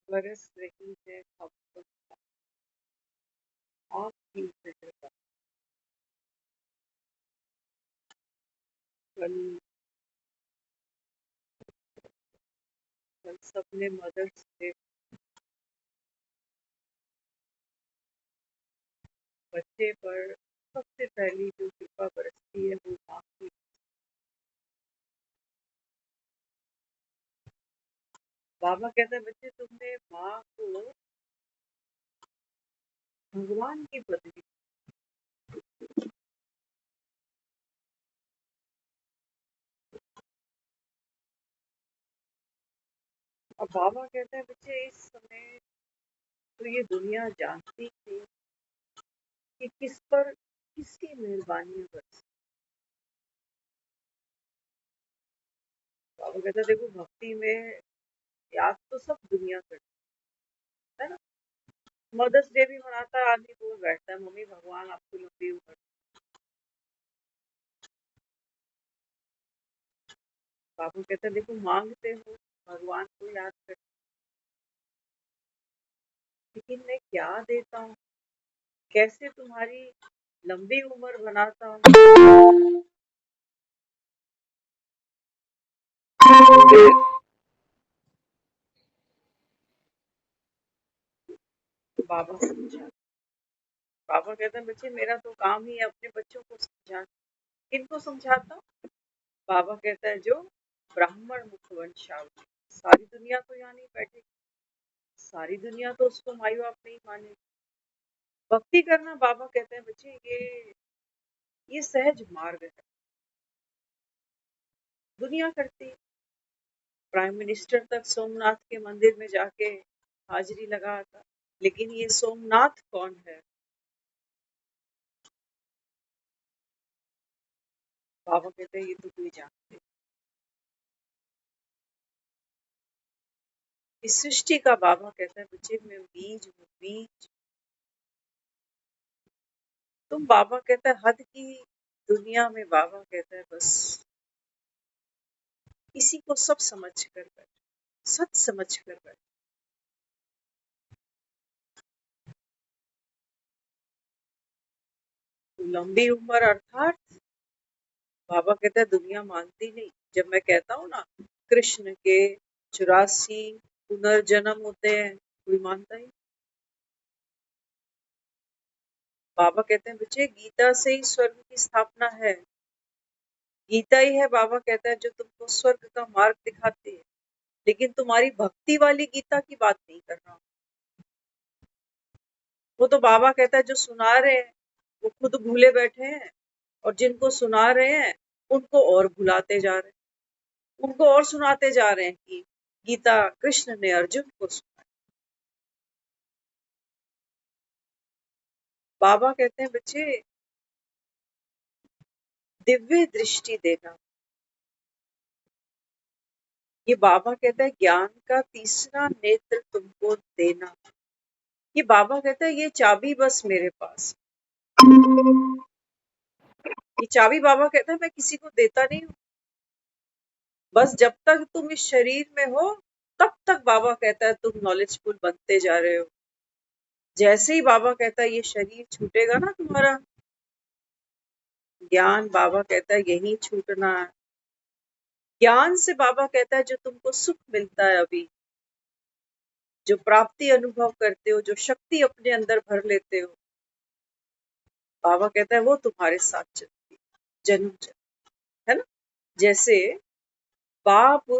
बरस रही है खबर आपकी फिक्र का। कल कल सबने मदर्स डे बच्चे पर सबसे पहली जो कृपा बरसती है वो माँ की। बाबा कहते हैं बच्चे तुमने माँ को भगवान की बदली। अब बाबा कहते हैं बच्चे इस समय तो ये दुनिया जानती थी कि किस पर किसकी मेहरबानियां बरस। बाबा कहते हैं देखो भक्ति में याद तो सब दुनिया करती है ना। मदर्स डे भी मनाता है, आदमी बोल बैठता है मम्मी भगवान आपको लंबी उम्र। बाबू कहते हैं देखो मांगते हो भगवान को याद कर, लेकिन मैं क्या देता हूँ, कैसे तुम्हारी लंबी उम्र बनाता हूँ। बाबा समझा। बाबा कहते हैं बच्चे मेरा तो काम ही है अपने बच्चों को समझाना। किनको समझाता हूँ? बाबा कहता है जो ब्राह्मण मुख वंशावली। सारी दुनिया तो यहाँ नहीं बैठेगी, सारी दुनिया तो उसको माई बाप नहीं मानेगी। भक्ति करना बाबा कहते हैं बच्चे ये सहज मार्ग है, दुनिया करती है। प्राइम मिनिस्टर तक सोमनाथ के मंदिर में जाके हाजिरी लगा था, लेकिन ये सोमनाथ कौन है? बाबा कहते हैं ये तो कोई जानते। इस सृष्टि का बाबा कहता है बच्चे मैं बीज हूँ, बीज। तुम बाबा कहता है हद की दुनिया में बाबा कहता है बस इसी को सब समझ कर बैठ, सच समझ कर बैठ। लंबी उम्र अर्थात बाबा कहता है दुनिया मानती नहीं। जब मैं कहता हूँ ना कृष्ण के 84 पुनर्जन्म होते हैं, कोई मानता ही। बाबा कहते हैं बच्चे गीता से ही स्वर्ग की स्थापना है। गीता ही है बाबा कहता है जो तुमको स्वर्ग का मार्ग दिखाती है, लेकिन तुम्हारी भक्ति वाली गीता की बात नहीं कर रहा हूँ। वो तो बाबा कहता है जो सुना रहे हैं वो खुद भूले बैठे हैं, और जिनको सुना रहे हैं उनको और भुलाते जा रहे हैं, उनको और सुनाते जा रहे हैं कि गीता कृष्ण ने अर्जुन को सुनाई। बाबा कहते हैं बच्चे दिव्य दृष्टि देना। ये बाबा कहता है ज्ञान का तीसरा नेत्र तुमको देना। ये बाबा कहता है ये चाबी बस मेरे पास। ये चाबी बाबा कहता है मैं किसी को देता नहीं हूँ। बस जब तक तुम इस शरीर में हो तब तक बाबा कहता है तुम नॉलेजफुल बनते जा रहे हो। जैसे ही बाबा कहता है ये शरीर छूटेगा ना तुम्हारा ज्ञान, बाबा कहता है यही छूटना है। ज्ञान से बाबा कहता है जो तुमको सुख मिलता है अभी, जो प्राप्ति अनुभव करते हो, जो शक्ति अपने अंदर भर लेते हो, बाबा कहता है वो तुम्हारे साथ चलती है जन्म जन्म, है ना। जैसे बाप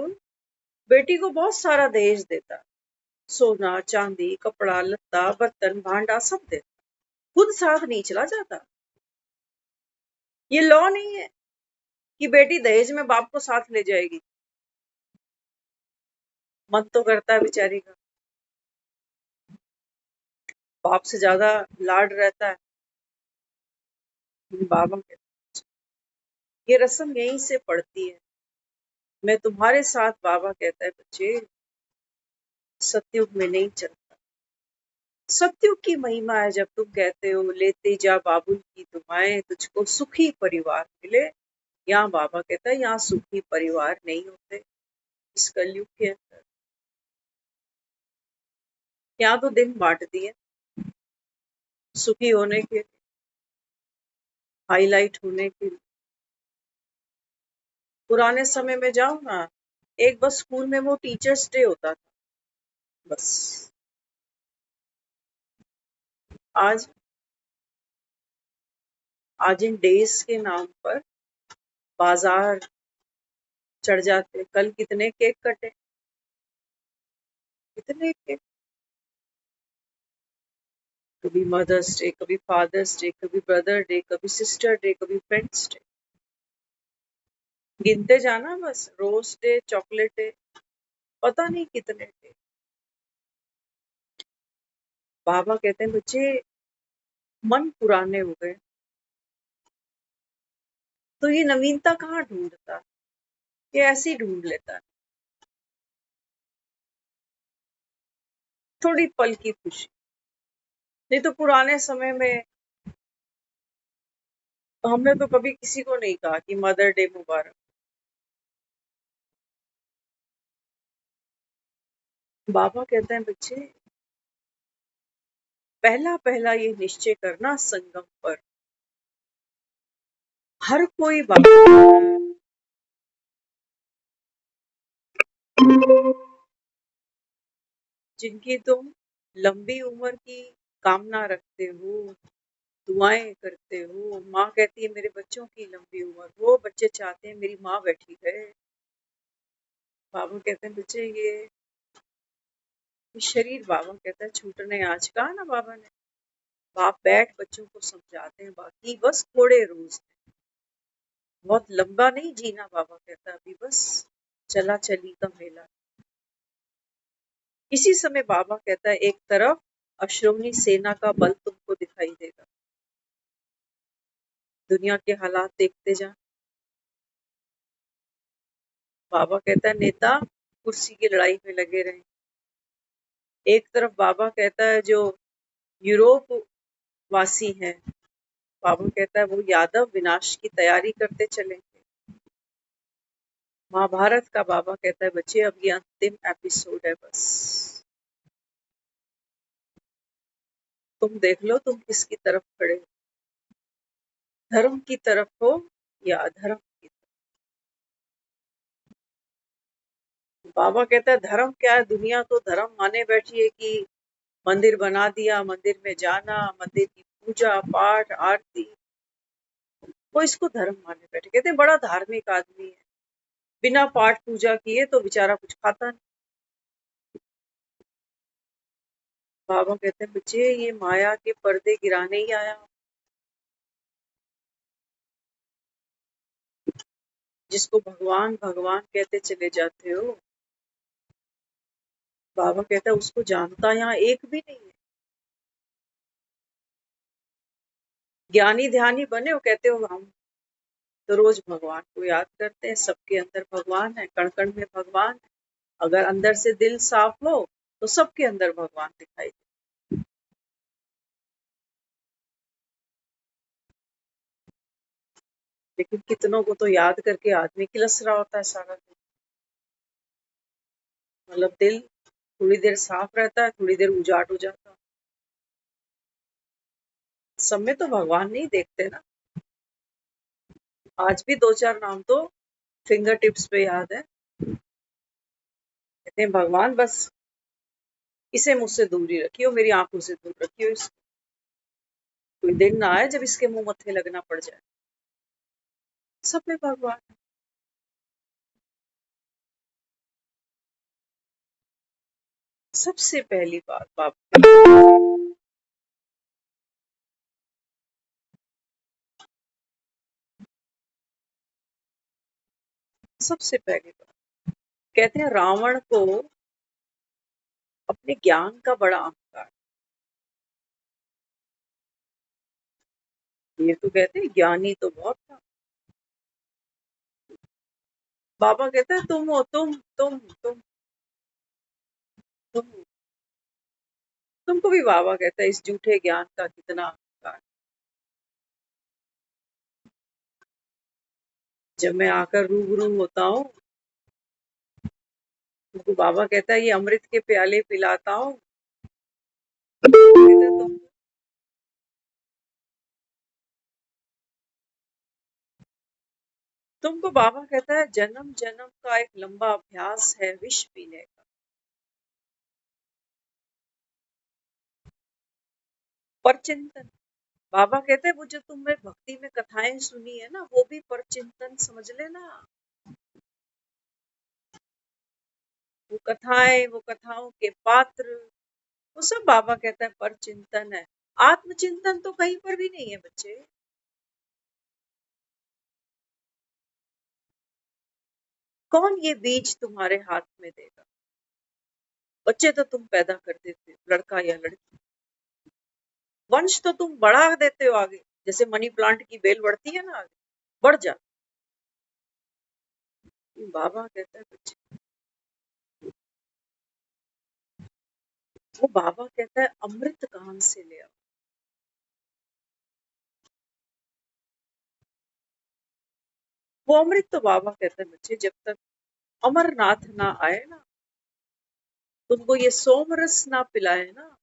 बेटी को बहुत सारा दहेज देता, सोना चांदी कपड़ा लत्ता बर्तन भांडा सब देता, खुद साथ नहीं चला जाता। ये लॉ नहीं है कि बेटी दहेज में बाप को साथ ले जाएगी। मन तो करता है बेचारी का, बाप से ज्यादा लाड रहता है। बाबा कहते ये रस्म यहीं से पड़ती है। मैं तुम्हारे साथ, बाबा कहता है बच्चे, सतयुग में नहीं चलता, सत्युग की महिमा है जब तुम कहते हो लेते जा बाबुल की दुआएं तुझको सुखी परिवार मिले। यहाँ बाबा कहता है यहाँ सुखी परिवार नहीं होते इस कलयुग के अंदर। यहाँ तो दिन बांट दिए सुखी होने के, हाईलाइट होने के। पुराने समय में जाओ ना, एक बस स्कूल में वो टीचर्स डे होता था बस। आज आज इन डेज के नाम पर बाजार चढ़ जाते। कल कितने केक कटे, कितने केक। कभी मदर्स डे, कभी फादर्स डे, कभी ब्रदर डे, कभी सिस्टर डे, कभी फ्रेंड्स डे। गिनते जाना बस, रोज डे, चॉकलेट डे, पता नहीं कितने डे। बाबा कहते हैं बच्चे मन पुराने हो गए तो ये नवीनता कहाँ ढूंढता, ये ऐसे ही ढूंढ लेता है। थोड़ी पल की खुशी। नहीं तो पुराने समय में हमने तो कभी किसी को नहीं कहा कि मदर डे मुबारक। बाबा कहते हैं बच्चे पहला पहला ये निश्चय करना संगम पर, हर कोई बाबा जिनकी तुम लंबी उम्र की कामना रखते हो, दुआएं करते हो। माँ कहती है मेरे बच्चों की लंबी उम्र हो, बच्चे चाहते हैं मेरी माँ बैठी है। बाबा कहते हैं बच्चे ये शरीर, बाबा कहता है छूटने आज कहा ना बाबा ने। बाप बैठ बच्चों को समझाते हैं बाकी बस थोड़े रोज हैं, बहुत लंबा नहीं जीना। बाबा कहता है अभी बस चला चली का मेला। इसी समय बाबा कहता है एक तरफ अश्रोनी सेना का बल तुमको दिखाई देगा। दुनिया के हालात देखते जा। बाबा कहता है नेता कुर्सी की लड़ाई में लगे रहे। एक तरफ बाबा कहता है जो यूरोप वासी हैं, बाबा कहता है वो यादव विनाश की तैयारी करते चलेंगे। महाभारत का बाबा कहता है बच्चे अब ये अंतिम एपिसोड है बस, तुम देख लो तुम किसकी तरफ खड़े हो, धर्म की तरफ हो या अधर्म की तरफ। बाबा कहता है धर्म क्या है, दुनिया तो धर्म माने बैठी है कि मंदिर बना दिया, मंदिर में जाना, मंदिर की पूजा पाठ आरती, वो इसको धर्म माने बैठे। कहते हैं बड़ा धार्मिक आदमी है, बिना पाठ पूजा किए तो बेचारा कुछ खाता नहीं। बाबा कहते हैं बच्चे ये माया के पर्दे गिराने ही आया। जिसको भगवान भगवान कहते चले जाते हो, बाबा कहता है उसको जानता यहाँ एक भी नहीं है। ज्ञानी ध्यानी बने हो कहते हो हम तो रोज भगवान को याद करते हैं, सबके अंदर भगवान है, कण कण में भगवान है। अगर अंदर से दिल साफ हो तो सबके अंदर भगवान दिखाई दे। लेकिन कितनों को तो याद करके आदमी किलस रहा होता है सारा दिन। मतलब दिल थोड़ी देर साफ रहता है, थोड़ी देर उजाट हो जाता है। सब में तो भगवान नहीं देखते ना। आज भी दो चार नाम तो फिंगर टिप्स पे याद है। कहते हैं भगवान बस इसे मुझसे दूर ही रखियो, मेरी आंखों से दूर रखियो इसको। कोई दिन ना आए जब इसके मुंह मत्थे लगना पड़ जाए। सब में भगवान है। सबसे पहली बात बाप, सबसे पहली बात कहते हैं रावण को अपने ज्ञान का बड़ा अहंकार। ये तो कहते हैं ज्ञानी तो बहुत था। बाबा कहते हैं तुम हो, तुम तुमको भी बाबा कहता है इस झूठे ज्ञान का कितना अहंकार। जब मैं आकर रूबरू होता हूँ, तुमको बाबा कहता है ये अमृत के प्याले पिलाता हूँ, कहता है तुमको बाबा कहता है जन्म जन्म का एक लंबा अभ्यास है विष पीने का। परचिंतन, बाबा कहते हैं वो जो तुमने भक्ति में कथाएं सुनी है ना, वो भी परचिंतन समझ लेना। वो कथाएं, वो कथाओं के पात्र, वो सब बाबा कहता है परचिंतन है। आत्मचिंतन तो कहीं पर भी नहीं है बच्चे। कौन ये बीज तुम्हारे हाथ में देगा? बच्चे तो तुम पैदा कर देते हो, लड़का या लड़की। वंश तो तुम बढ़ा देते हो आगे, जैसे मनी प्लांट की बेल बढ़ती है ना आगे, बढ़ जा। बाबा कहता है बच्चे, वो बाबा कहता है अमृत कहां से ले आओ। वो अमृत तो बाबा कहता है बच्चे जब तक अमरनाथ ना आए ना, तुमको ये सोमरस ना पिलाए ना,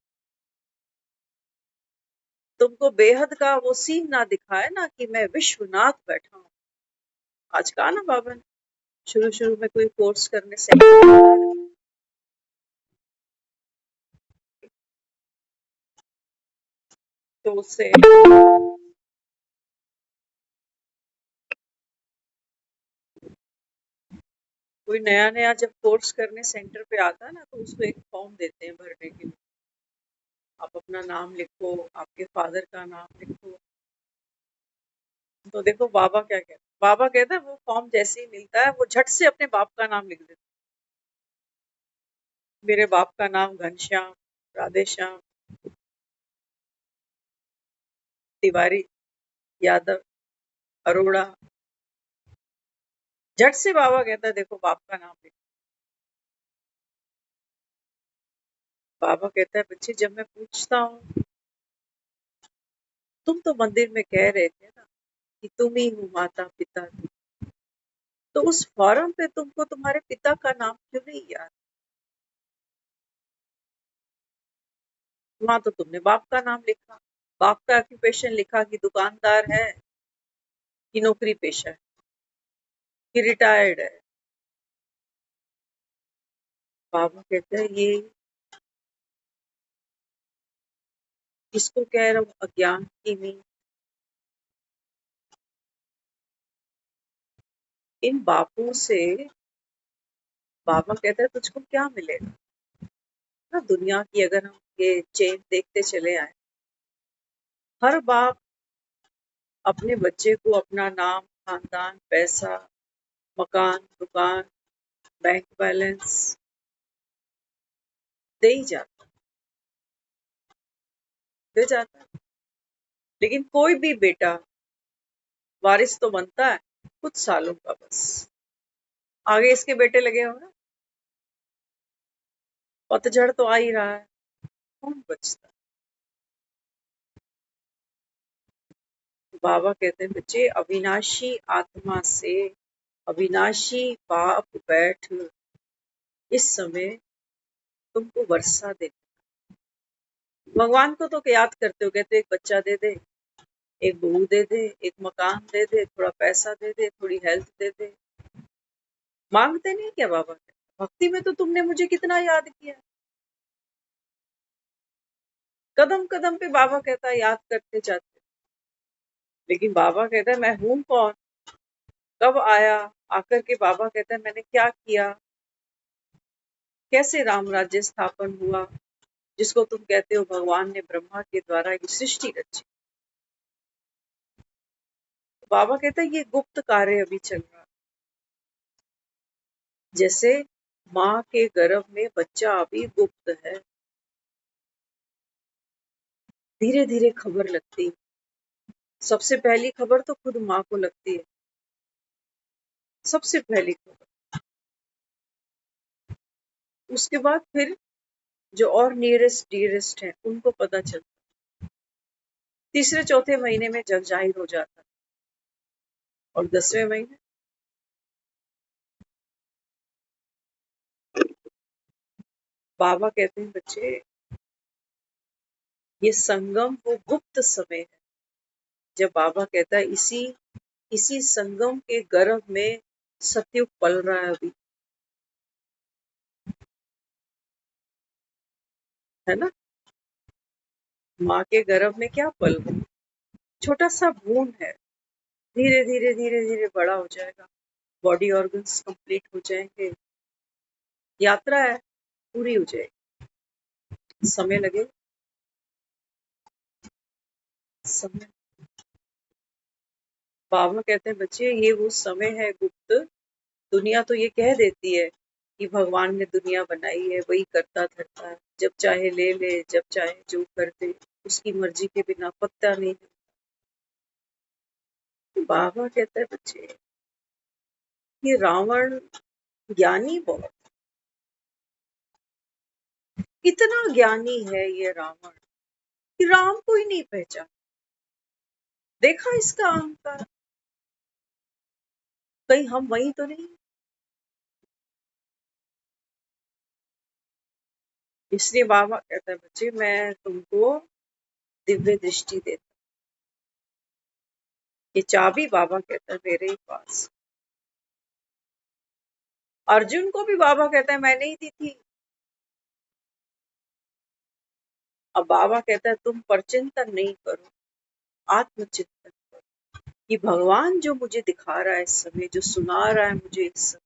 तुमको बेहद का वो सीन ना दिखाए ना कि मैं विश्वनाथ बैठा हूँ। आज कहा ना बाबा ने, शुरू शुरू में कोई कोर्स करने से तो उससे कोई नया नया जब कोर्स करने सेंटर पे आता है ना, तो उसको एक फॉर्म देते हैं भरने के लिए। आप अपना नाम लिखो, आपके फादर का नाम लिखो। तो देखो बाबा क्या कहते हैं, बाबा कहता है वो फॉर्म जैसे ही मिलता है वो झट से अपने बाप का नाम लिख देते हैं। मेरे बाप का नाम घनश्याम, राधेश्याम, तिवारी, यादव, अरोड़ा। झट से बाबा कहता है देखो बाप का नाम लिखो। बाबा कहता है बच्चे जब मैं पूछता हूँ, तुम तो मंदिर में कह रहे थे ना कि तुम ही हो माता पिता, तो उस फॉर्म पे तुमको तुम्हारे पिता का नाम क्यों नहीं याद? वहां तो तुमने बाप का नाम लिखा, बाप का ऑक्यूपेशन लिखा कि दुकानदार है, कि नौकरी पेशा है, कि रिटायर्ड है। बाबा कहते हैं ये किसको कह रहा हूँ, अज्ञान की नहीं। इन बापों से बाबा कहता है तुझको क्या मिलेगा ना। दुनिया की अगर हम ये चेन देखते चले आए, हर बाप अपने बच्चे को अपना नाम, खानदान, पैसा, मकान, दुकान, बैंक बैलेंस दे ही जाता, दे जाता है। लेकिन कोई भी बेटा वारिस तो बनता है कुछ सालों का बस। आगे इसके बेटे लगे हो ना, पतझड़ तो आ ही रहा है, कौन बचता? बाबा कहते हैं बच्चे अविनाशी आत्मा से अविनाशी बाप बैठ इस समय तुमको वर्षा दे। भगवान को तो याद करते हो, कहते एक बच्चा दे दे, एक बहू दे दे, एक मकान दे दे, थोड़ा पैसा दे दे, थोड़ी हेल्थ दे दे। मांगते नहीं क्या बाबा? भक्ति में तो तुमने मुझे कितना याद किया। कदम कदम पे बाबा कहता है याद करते जाते। लेकिन बाबा कहता है मैं हूं कौन, कब आया, आकर के बाबा कहता है मैंने क्या किया, कैसे राम राज्य स्थापन हुआ, जिसको तुम कहते हो भगवान ने ब्रह्मा के द्वारा ये सृष्टि रची। बाबा कहता है ये गुप्त कार्य अभी चल रहा है। जैसे माँ के गर्भ में बच्चा अभी गुप्त है, धीरे धीरे खबर लगती है। सबसे पहली खबर तो खुद माँ को लगती है, सबसे पहली खबर। उसके बाद फिर जो और नियरेस्ट डियरेस्ट है उनको पता चलता। तीसरे चौथे महीने में जग जाहिर हो जाता। और 10वें महीने बाबा कहते हैं बच्चे, ये संगम वो गुप्त समय है। जब बाबा कहता है इसी संगम के गर्भ में सतयुग पल रहा है अभी, है ना। माँ के गर्भ में क्या पल रहा है? छोटा सा भ्रूण है, धीरे धीरे धीरे धीरे बड़ा हो जाएगा, बॉडी ऑर्गन्स कंप्लीट हो जाएंगे, यात्रा है पूरी हो जाएगी। समय लगे, समय। बाबा कहते हैं बच्चे ये वो समय है गुप्त। दुनिया तो ये कह देती है कि भगवान ने दुनिया बनाई है, वही करता धरता है, जब चाहे ले ले, जब चाहे जो कर दे, उसकी मर्जी के बिना पत्ता नहीं। बाबा कहता है बच्चे, ये रावण ज्ञानी बहुत, इतना ज्ञानी है ये रावण कि राम को ही नहीं पहचान। देखा इसका अहंकार, कहीं हम वही तो नहीं। इसलिए बाबा कहता है बच्चे, मैं तुमको दिव्य दृष्टि देता। ये चाबी बाबा कहता है मेरे ही पास। अर्जुन को भी बाबा कहता है मैंने ही दी थी। अब बाबा कहता है तुम परचिंतन नहीं करो, आत्मचिंतन करो कि भगवान जो मुझे दिखा रहा है इस समय, जो सुना रहा है मुझे इस समय,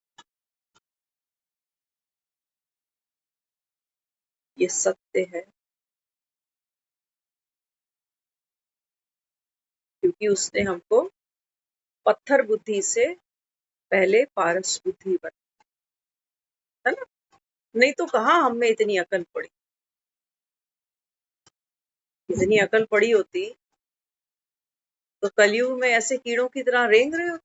ये सत्य है। क्योंकि उसने हमको पत्थर बुद्धि से पहले पारस बुद्धि बना, है ना। नहीं तो कहाँ हम में इतनी अकल पड़ी। इतनी अकल पड़ी होती तो कलयुग में ऐसे कीड़ों की तरह रेंग रहे होते।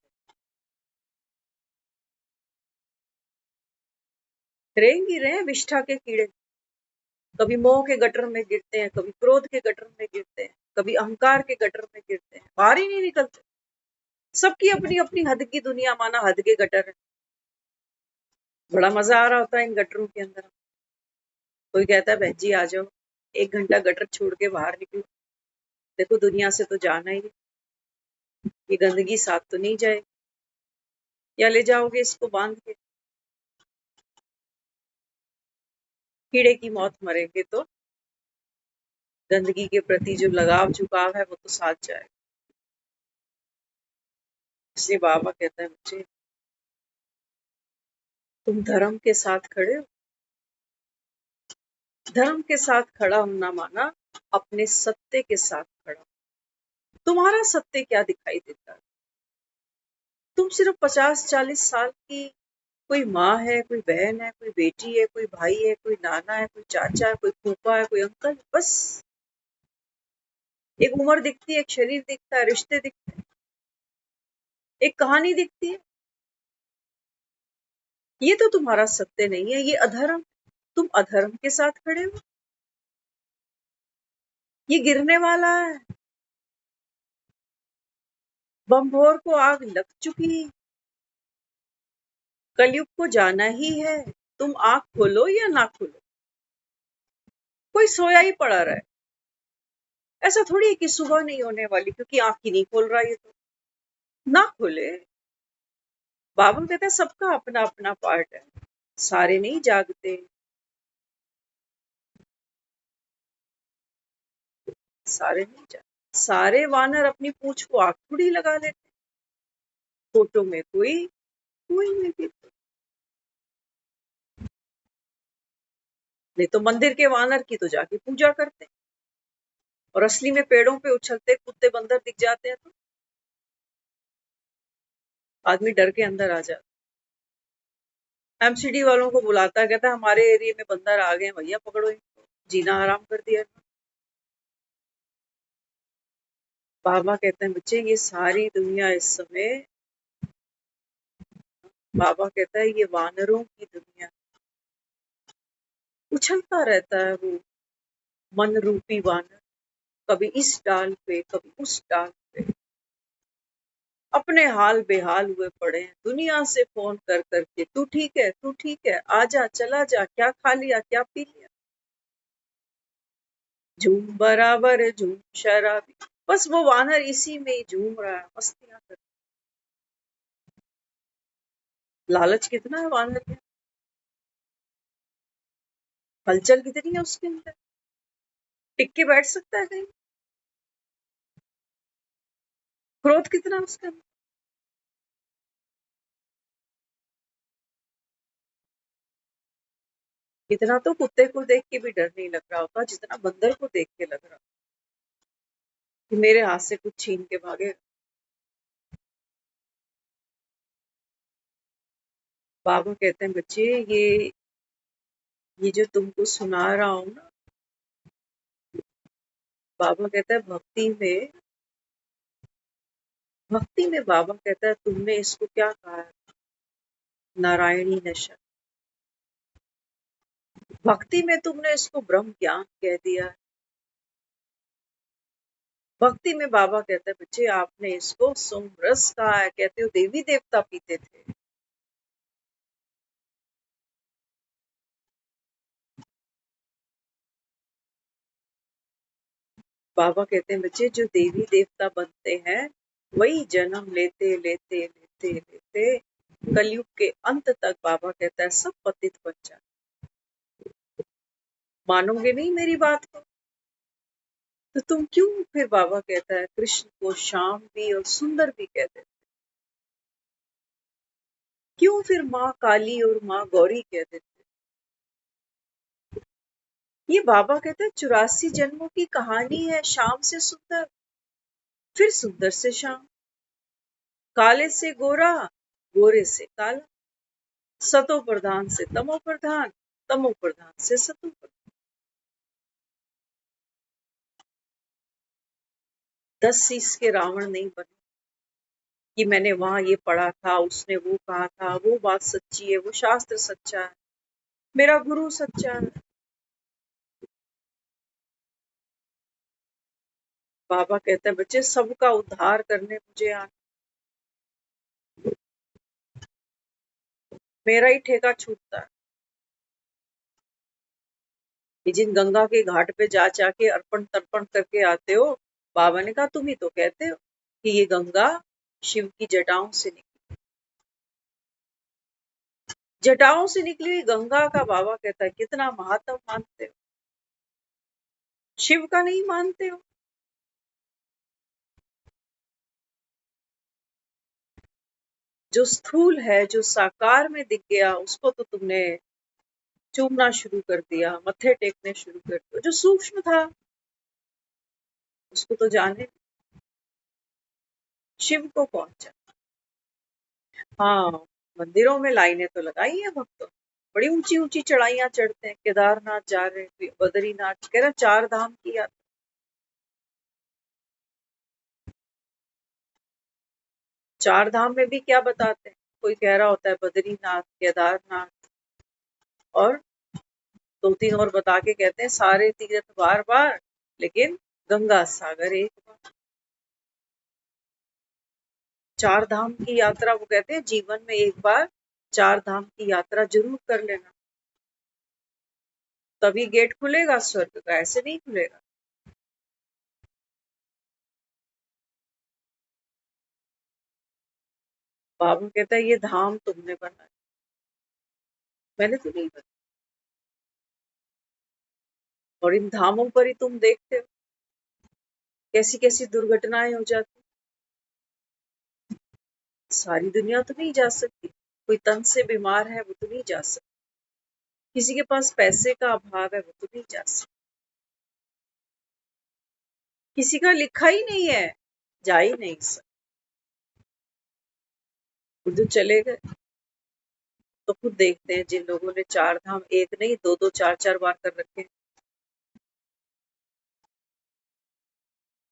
रेंग ही रहे हैं विष्ठा के कीड़े। कभी मोह के गटर में गिरते हैं, कभी क्रोध के गटर में गिरते हैं, कभी अहंकार के गटर में गिरते हैं, बाहर ही नहीं निकलते। सबकी अपनी अपनी हद की दुनिया, माना हद के गटर है। बड़ा मजा आ रहा होता है इन गटरों के अंदर। कोई कहता है बहन जी आ जाओ, 1 घंटा गटर छोड़ के बाहर निकलो, देखो दुनिया से तो जाना ही है, ये गंदगी साथ तो नहीं जाए, या ले जाओगे इसको बांध के। कीड़े की मौत मरेंगे तो गंदगी के प्रति जो लगाव झुकाव है वो तो साथ जाए। इसलिए बाबा कहता है बच्चे, तुम धर्म के साथ खड़े हो। धर्म के साथ खड़ा होना माना अपने सत्य के साथ खड़ा। तुम्हारा सत्य क्या दिखाई देता है? तुम सिर्फ 50-40 साल की कोई माँ है, कोई बहन है, कोई बेटी है, कोई भाई है, कोई नाना है, कोई चाचा है, कोई फूफा है, कोई अंकल, बस। एक उम्र दिखती है, एक शरीर दिखता है, रिश्ते दिखते हैं, एक कहानी दिखती है। ये तो तुम्हारा सत्य नहीं है, ये अधर्म। तुम अधर्म के साथ खड़े हो। ये गिरने वाला है, बमभोर को आग लग चुकी, कलयुग को जाना ही है। तुम आंख खोलो या ना खोलो, कोई सोया ही पड़ा रहा है। ऐसा थोड़ी है कि सुबह नहीं होने वाली क्योंकि आंख ही नहीं खोल रहा, ये तो ना खोले। बाबा कहता है सबका अपना अपना पार्ट है, सारे नहीं जागते। सारे नहीं जागते, सारे वानर अपनी पूंछ को आग थोड़ी लगा लेते। फोटो में कोई कोई नहीं दिखता। नहीं तो मंदिर के वानर की तो जाके पूजा करते, और असली में पेड़ों पे उछलते कुत्ते बंदर दिख जाते हैं तो आदमी डर के अंदर आ जाता। एमसीडी वालों को बुलाता है, कहता है हमारे एरिया में बंदर आ गए भैया, पकड़ो इनको, जीना हराम कर दिया। बाबा कहते हैं बच्चे, ये सारी दुनिया इस समय, बाबा कहता है ये वानरों की दुनिया। उछलता रहता है वो मन रूपी वानर, कभी इस डाल पे कभी उस डाल पे। अपने हाल बेहाल हुए पड़े हैं, दुनिया से फोन कर करके, तू ठीक है, तू ठीक है, आजा, चला जा, क्या खा लिया, क्या पी लिया। झूम बराबर है झूम शराबी, बस वो वानर इसी में ही झूम रहा है, मस्तियां कर। लालच कितना है वानर के, हलचल कितनी है उसके अंदर, टिक के बैठ सकता है कहीं, क्रोध कितना है उसके अंदर। इतना तो कुत्ते को देख के भी डर नहीं लग रहा होता जितना बंदर को देख के लग रहा कि मेरे हाथ से कुछ छीन के भागे। बाबा कहते हैं बच्चे, ये जो तुमको सुना रहा हूं ना, बाबा कहता है भक्ति में बाबा कहता है तुमने इसको क्या कहा है, नारायणी नशा। भक्ति में तुमने इसको ब्रह्म ज्ञान कह दिया है। भक्ति में बाबा कहता है बच्चे आपने इसको सोमरस कहा है, कहते हो देवी देवता पीते थे। बाबा कहते हैं बच्चे जो देवी देवता बनते हैं वही जन्म लेते लेते लेते लेते कलयुग के अंत तक, बाबा कहता है सब पतित बन जाते। मानोगे नहीं मेरी बात को, तो तुम क्यों फिर, बाबा कहता है, कृष्ण को श्याम भी और सुंदर भी कहते, क्यों फिर माँ काली और माँ गौरी कहते थे। ये बाबा कहते हैं 84 जन्मों की कहानी है, शाम से सुंदर, फिर सुंदर से श्याम, काले से गोरा, गोरे से काला, सतो प्रधान से तमो प्रधान, तमो प्रधान से सतो प्रधान। 10 शीश के रावण नहीं बने कि मैंने वहां ये पढ़ा था, उसने वो कहा था, वो बात सच्ची है, वो शास्त्र सच्चा है, मेरा गुरु सच्चा है। बाबा कहते हैं बच्चे सबका उद्धार करने मुझे आना, मेरा ही ठेका छूटता है। कि जिन गंगा के घाट पे जा जाके अर्पण तर्पण करके आते हो, बाबा ने कहा तुम ही तो कहते हो कि ये गंगा शिव की जटाओं से निकली, जटाओं से निकली हुई गंगा का बाबा कहता है कितना महात्म मानते हो, शिव का नहीं मानते हो। जो स्थूल है, जो साकार में दिख गया, उसको तो तुमने चूमना शुरू कर दिया, मत्थे टेकने शुरू कर दिया। जो सूक्ष्म था उसको तो जाने, शिव को कौन जाने। हाँ, मंदिरों में लाइनें तो लगाई है भक्तों, बड़ी ऊंची ऊंची चढ़ाइयां चढ़ते हैं, केदारनाथ जा रहे हैं, बद्रीनाथ, कह रहे 4 धाम की यात्रा। 4 धाम में भी क्या बताते हैं, कोई कह रहा होता है बद्रीनाथ, केदारनाथ, और 2-3 और बता के कहते हैं सारे तीर्थ बार बार, लेकिन गंगा सागर एक बार। 4 धाम की यात्रा, वो कहते हैं जीवन में एक बार 4 धाम की यात्रा जरूर कर लेना, तभी गेट खुलेगा स्वर्ग का, ऐसे नहीं खुलेगा। बाबा कहता है ये धाम तुमने बनाया, मैंने तो नहीं बनाया। और इन धामों पर ही तुम देखते हो कैसी कैसी दुर्घटनाएं हो जाती। सारी दुनिया तो नहीं जा सकती, कोई तन से बीमार है वो तो नहीं जा सकती, किसी के पास पैसे का अभाव है वो तो नहीं जा सकती, किसी का लिखा ही नहीं है, जा ही नहीं सकता। जो चले गए तो खुद देखते हैं, जिन लोगों ने 4 धाम एक नहीं 2-2 4-4 बार कर रखे,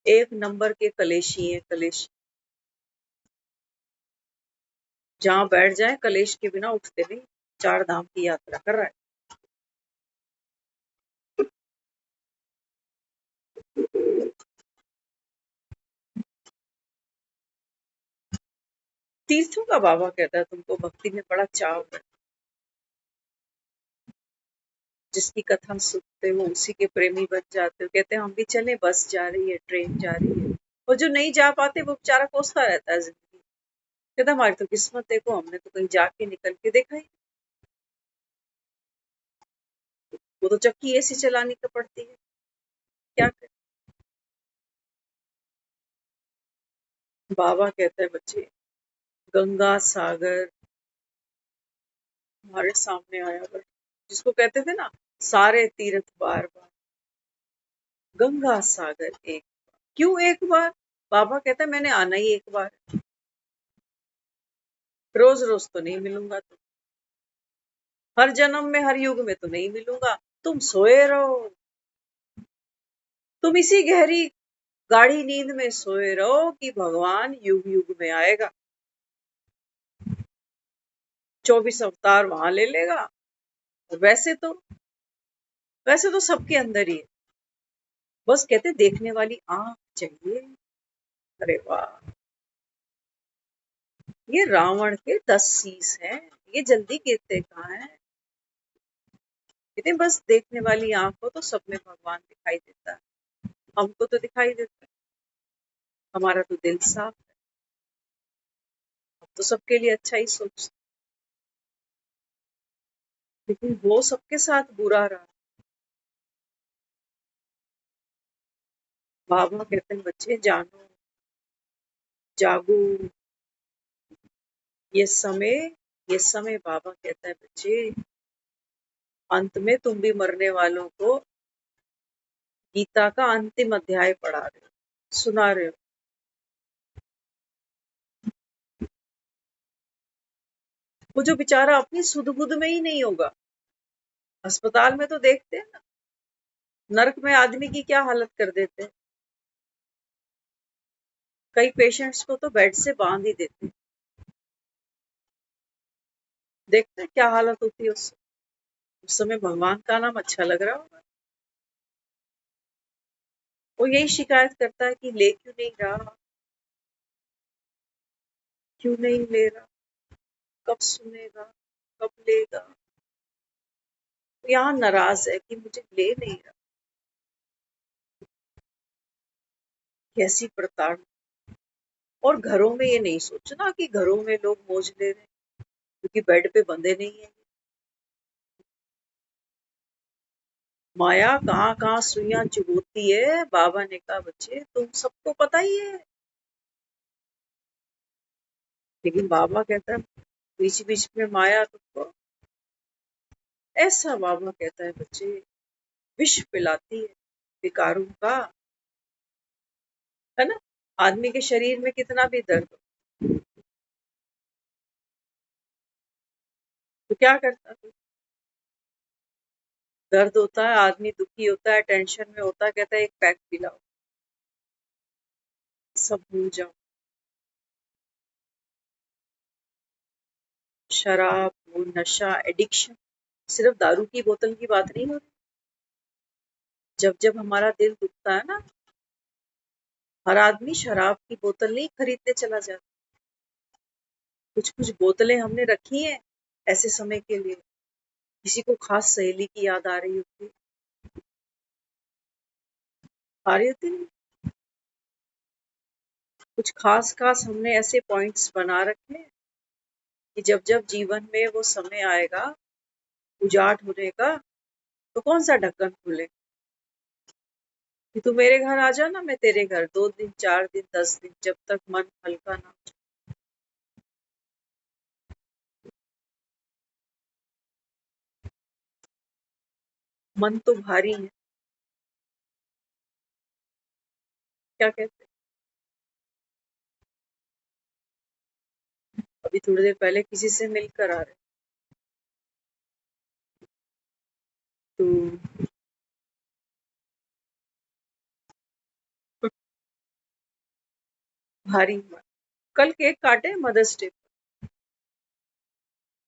एक नंबर के कलेशी हैं, कलेशी, जहां बैठ जाए कलेश के बिना उठते नहीं। 4 धाम की यात्रा कर रहा है। तीर्थों का बाबा कहता है तुमको भक्ति में बड़ा चाव है, जिसकी कथा सुनते हो उसी के प्रेमी बन जाते हो। कहते हैं हम भी चले, बस जा रही है, ट्रेन जा रही है, और जो नहीं जा पाते वो बेचारा कोसता रहता है जिंदगी। कहता हमारी तो किस्मत देखो, हमने तो कहीं जाके निकल के देखा ही। वो तो चक्की ऐसी चलानी तो पड़ती है, क्या करे। बाबा कहते हैं बच्चे, गंगा सागर हमारे सामने आया बट, जिसको कहते थे ना सारे तीर्थ बार बार, गंगा सागर एक, क्यों एक बार? बाबा कहता है मैंने आना ही एक बार, रोज रोज तो नहीं मिलूंगा, तो हर जन्म में हर युग में तो नहीं मिलूंगा। तुम सोए रहो, तुम इसी गहरी गाढ़ी नींद में सोए रहो कि भगवान युग युग में आएगा, 24 अवतार वहां ले लेगा। और वैसे तो सबके अंदर ही है, बस कहते देखने वाली आंख चाहिए। अरे वाह, ये रावण के 10 शीश हैं, ये जल्दी गिरते कहाँ हैं। कहते बस देखने वाली आंख हो तो सब में भगवान दिखाई देता है। हमको तो दिखाई देता है, हमारा तो दिल साफ है, हम तो सबके लिए अच्छा ही सोचते, लेकिन वो सबके साथ बुरा रहा। बाबा कहते हैं बच्चे जानो, जागो, ये समय ये समय बाबा कहता है बच्चे, अंत में तुम भी मरने वालों को गीता का अंतिम अध्याय पढ़ा रहे हो, सुना रहे हो। वो जो बेचारा अपनी सुध बुध में ही नहीं होगा, अस्पताल में तो देखते हैं ना, नर्क में आदमी की क्या हालत कर देते हैं। कई पेशेंट्स को तो बेड से बांध ही देते हैं, देखते हैं क्या हालत होती है उस समय भगवान का नाम अच्छा लग रहा होगा। वो यही शिकायत करता है कि ले क्यों नहीं रहा, क्यों नहीं ले रहा, कब सुनेगा, कब लेगा। तो यहाँ नाराज है कि मुझे ले नहीं रहा। कैसी प्रताड़ना। और घरों में ये नहीं सोचना कि घरों में लोग मौज ले रहे हैं क्योंकि बेड पे बंधे नहीं है। माया कहाँ कहाँ सुइयां चुभोती है। बाबा ने कहा बच्चे तुम सबको पता ही है, लेकिन बाबा कहता है बीच बीच में माया तुमको, ऐसा बाबा कहता है बच्चे विष पिलाती है विकारों का, है ना। आदमी के शरीर में कितना भी दर्द हो तो क्या करता है, दर्द होता है, आदमी दुखी होता है, टेंशन में होता है, कहता है एक पैक पिलाओ, सब भूल जाओ। शराब, वो नशा, एडिक्शन, सिर्फ दारू की बोतल की बात नहीं हो रही। जब जब हमारा दिल दुखता है ना, हर आदमी शराब की बोतल नहीं खरीदने चला जाता, कुछ कुछ बोतलें हमने रखी हैं ऐसे समय के लिए। किसी को खास सहेली की याद आ रही होती है, आ रही होती नहीं, कुछ खास खास हमने ऐसे पॉइंट्स बना रखे हैं कि जब जब जीवन में वो समय आएगा उजाट होने का, तो कौन सा ढक्कन खुले कि तू मेरे घर आ जा ना, मैं तेरे घर 2 दिन 4 दिन 10 दिन, जब तक मन हल्का ना हो। मन तो भारी है, क्या कहते हैं। अभी थोड़ी देर पहले किसी से मिलकर आ रहे, तो भारी हुआ। कल केक काटे मदर्स डे,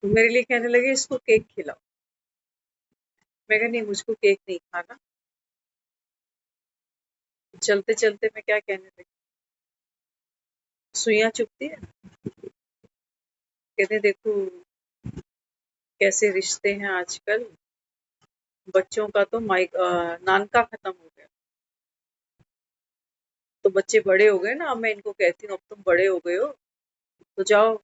तो मेरे लिए कहने लगे इसको केक खिलाओ। मैं कहा नहीं, मुझको केक नहीं खाना। चलते चलते मैं क्या कहने लगी, सुइयां चुभती है। कहते देखो कैसे रिश्ते हैं आजकल, बच्चों का तो नानका खत्म हो गया। तो बच्चे बड़े हो गए ना, अब मैं इनको कहती हूँ अब तुम बड़े हो गए हो तो जाओ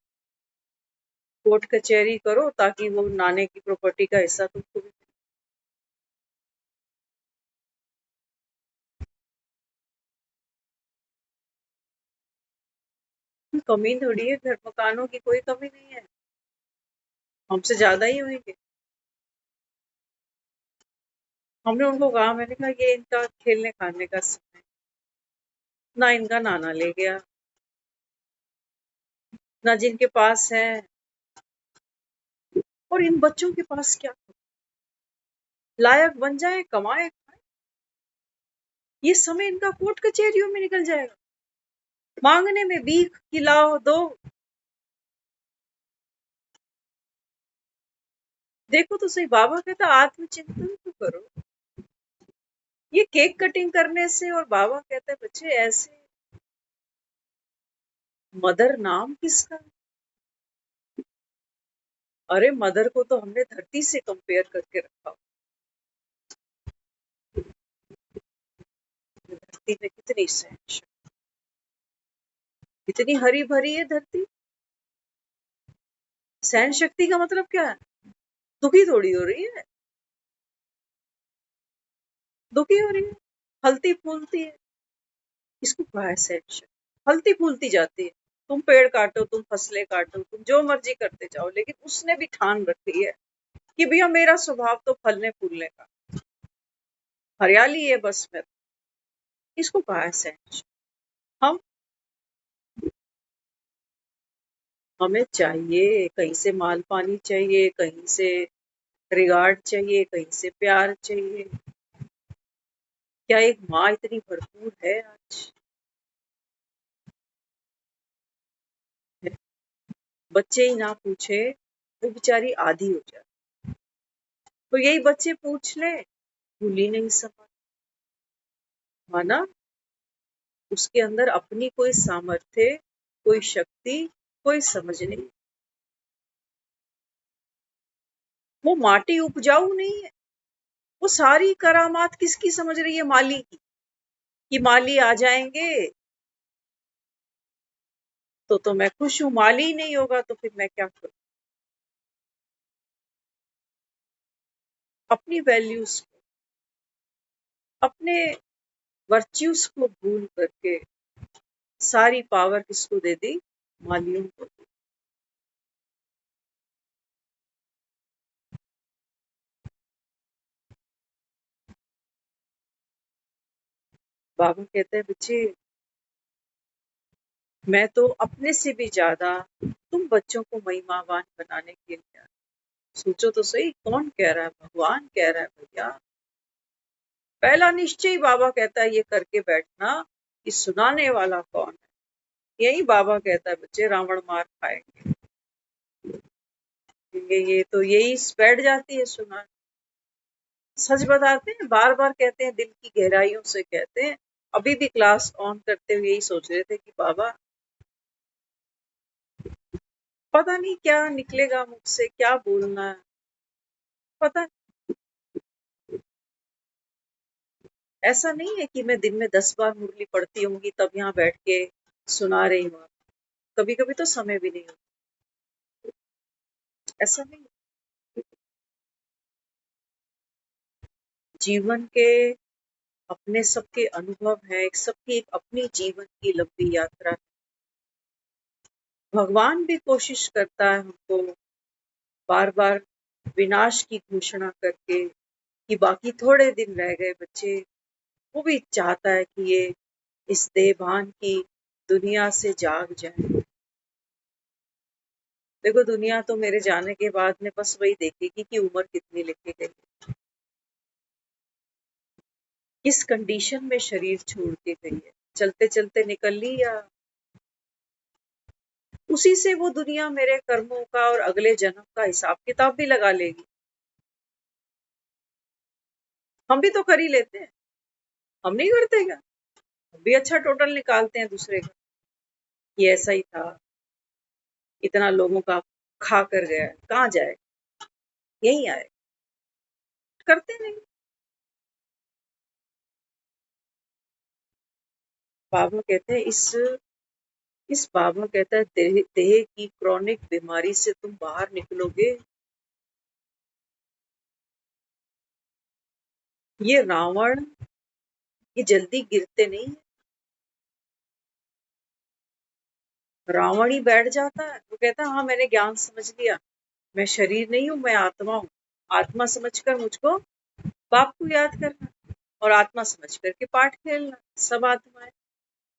कोर्ट कचहरी करो ताकि वो नाने की प्रॉपर्टी का हिस्सा तुमको भी मिले। कमी थोड़ी है, घर मकानों की कोई कमी नहीं है, हमसे ज्यादा ही होंगे। हमने उनको कहा, मैंने कहा ये इनका खेलने खाने का समय, ना इनका नाना ले गया, ना जिनके पास है। और इन बच्चों के पास क्या, लायक बन जाए, कमाए खाए, ये समय इनका कोर्ट कचहरियों में निकल जाएगा, मांगने में भीख कि लाओ दो। देखो तो सही, बाबा कहता आत्मचिंतन तो करो। ये केक कटिंग करने से, और बाबा कहते हैं बच्चे ऐसे, मदर नाम किसका। अरे मदर को तो हमने धरती से कंपेयर करके रखा, धरती में कितनी सहन शक्ति, कितनी हरी भरी है धरती। सहन शक्ति का मतलब क्या है, दुखी थोड़ी हो रही है, दुखी हो रही है, फलती फूलती है, इसको कहा है सहन शक्ति। फलती फूलती जाती है, तुम पेड़ काटो, तुम फसलें काटो, तुम जो मर्जी करते जाओ, लेकिन उसने भी ठान रखी है कि भैया मेरा स्वभाव तो फलने फूलने का, हरियाली है बस में। इसको कहा है सहन शक्ति। हम हमें चाहिए, कहीं से माल पानी चाहिए, कहीं से रिगार्ड चाहिए, कहीं से प्यार चाहिए। क्या एक माँ इतनी भरपूर है आज? बच्चे ही ना पूछे वो बेचारी आधी हो जाए, तो यही बच्चे पूछ ले, भूल ही नहीं सका, माना उसके अंदर अपनी कोई सामर्थ्य, कोई शक्ति, कोई समझ नहीं। वो माटी उपजाऊ नहीं है, वो सारी करामात किसकी समझ रही है, माली की, कि माली आ जाएंगे तो मैं खुश हूं, माली ही नहीं होगा तो फिर मैं क्या करूं। अपनी वैल्यूज को, अपने वर्च्यूज को भूल करके सारी पावर किसको दे दी, मालियों को। बाबा कहते हैं बच्चे, मैं तो अपने से भी ज्यादा तुम बच्चों को महिमावान बनाने के लिए, सोचो तो सही, कौन कह रहा है, भगवान कह रहा है भैया। पहला निश्चय बाबा कहता है ये करके बैठना कि सुनाने वाला कौन है। यही बाबा कहता है बच्चे, रावण मार खाएंगे, ये तो यही बैठ जाती है सुना। सच बताते हैं, बार बार कहते हैं, दिल की गहराइयों से कहते हैं। अभी भी क्लास ऑन करते हुए यही सोच रहे थे कि बाबा पता नहीं क्या निकलेगा मुझसे, क्या बोलना है, पता ऐसा नहीं है कि मैं दिन में 10 बार मुरली पढ़ती होंगी तब यहाँ बैठ के सुना रही हूँ। कभी कभी तो समय भी नहीं होता, ऐसा नहीं। जीवन के अपने सबके अनुभव है, सबकी एक अपनी जीवन की लंबी यात्रा है। भगवान भी कोशिश करता है हमको बार बार विनाश की घोषणा करके कि बाकी थोड़े दिन रह गए बच्चे। वो भी चाहता है कि ये इस देहभान की दुनिया से जाग जाए। देखो दुनिया तो मेरे जाने के बाद में बस वही देखेगी कि उम्र कितनी लिखी गई, किस कंडीशन में शरीर छोड़ के गई है, चलते चलते निकल ली, या उसी से वो दुनिया मेरे कर्मों का और अगले जन्म का हिसाब किताब भी लगा लेगी। हम भी तो कर ही लेते हैं, हम नहीं करते क्या? भी अच्छा टोटल निकालते हैं दूसरे का, ये ऐसा ही था, इतना लोगों का खा कर गया, कहाँ जाए, यही आए, करते नहीं। बाबा कहते हैं इस बाबा कहता है देह की क्रॉनिक बीमारी से तुम बाहर निकलोगे। ये रावण ये जल्दी गिरते नहीं, रावण ही बैठ जाता है, वो कहता है हाँ मैंने ज्ञान समझ लिया, मैं शरीर नहीं हूँ, मैं आत्मा हूँ, आत्मा समझकर मुझको बाप को याद करना और आत्मा समझ करके पाठ खेलना, सब आत्मा है।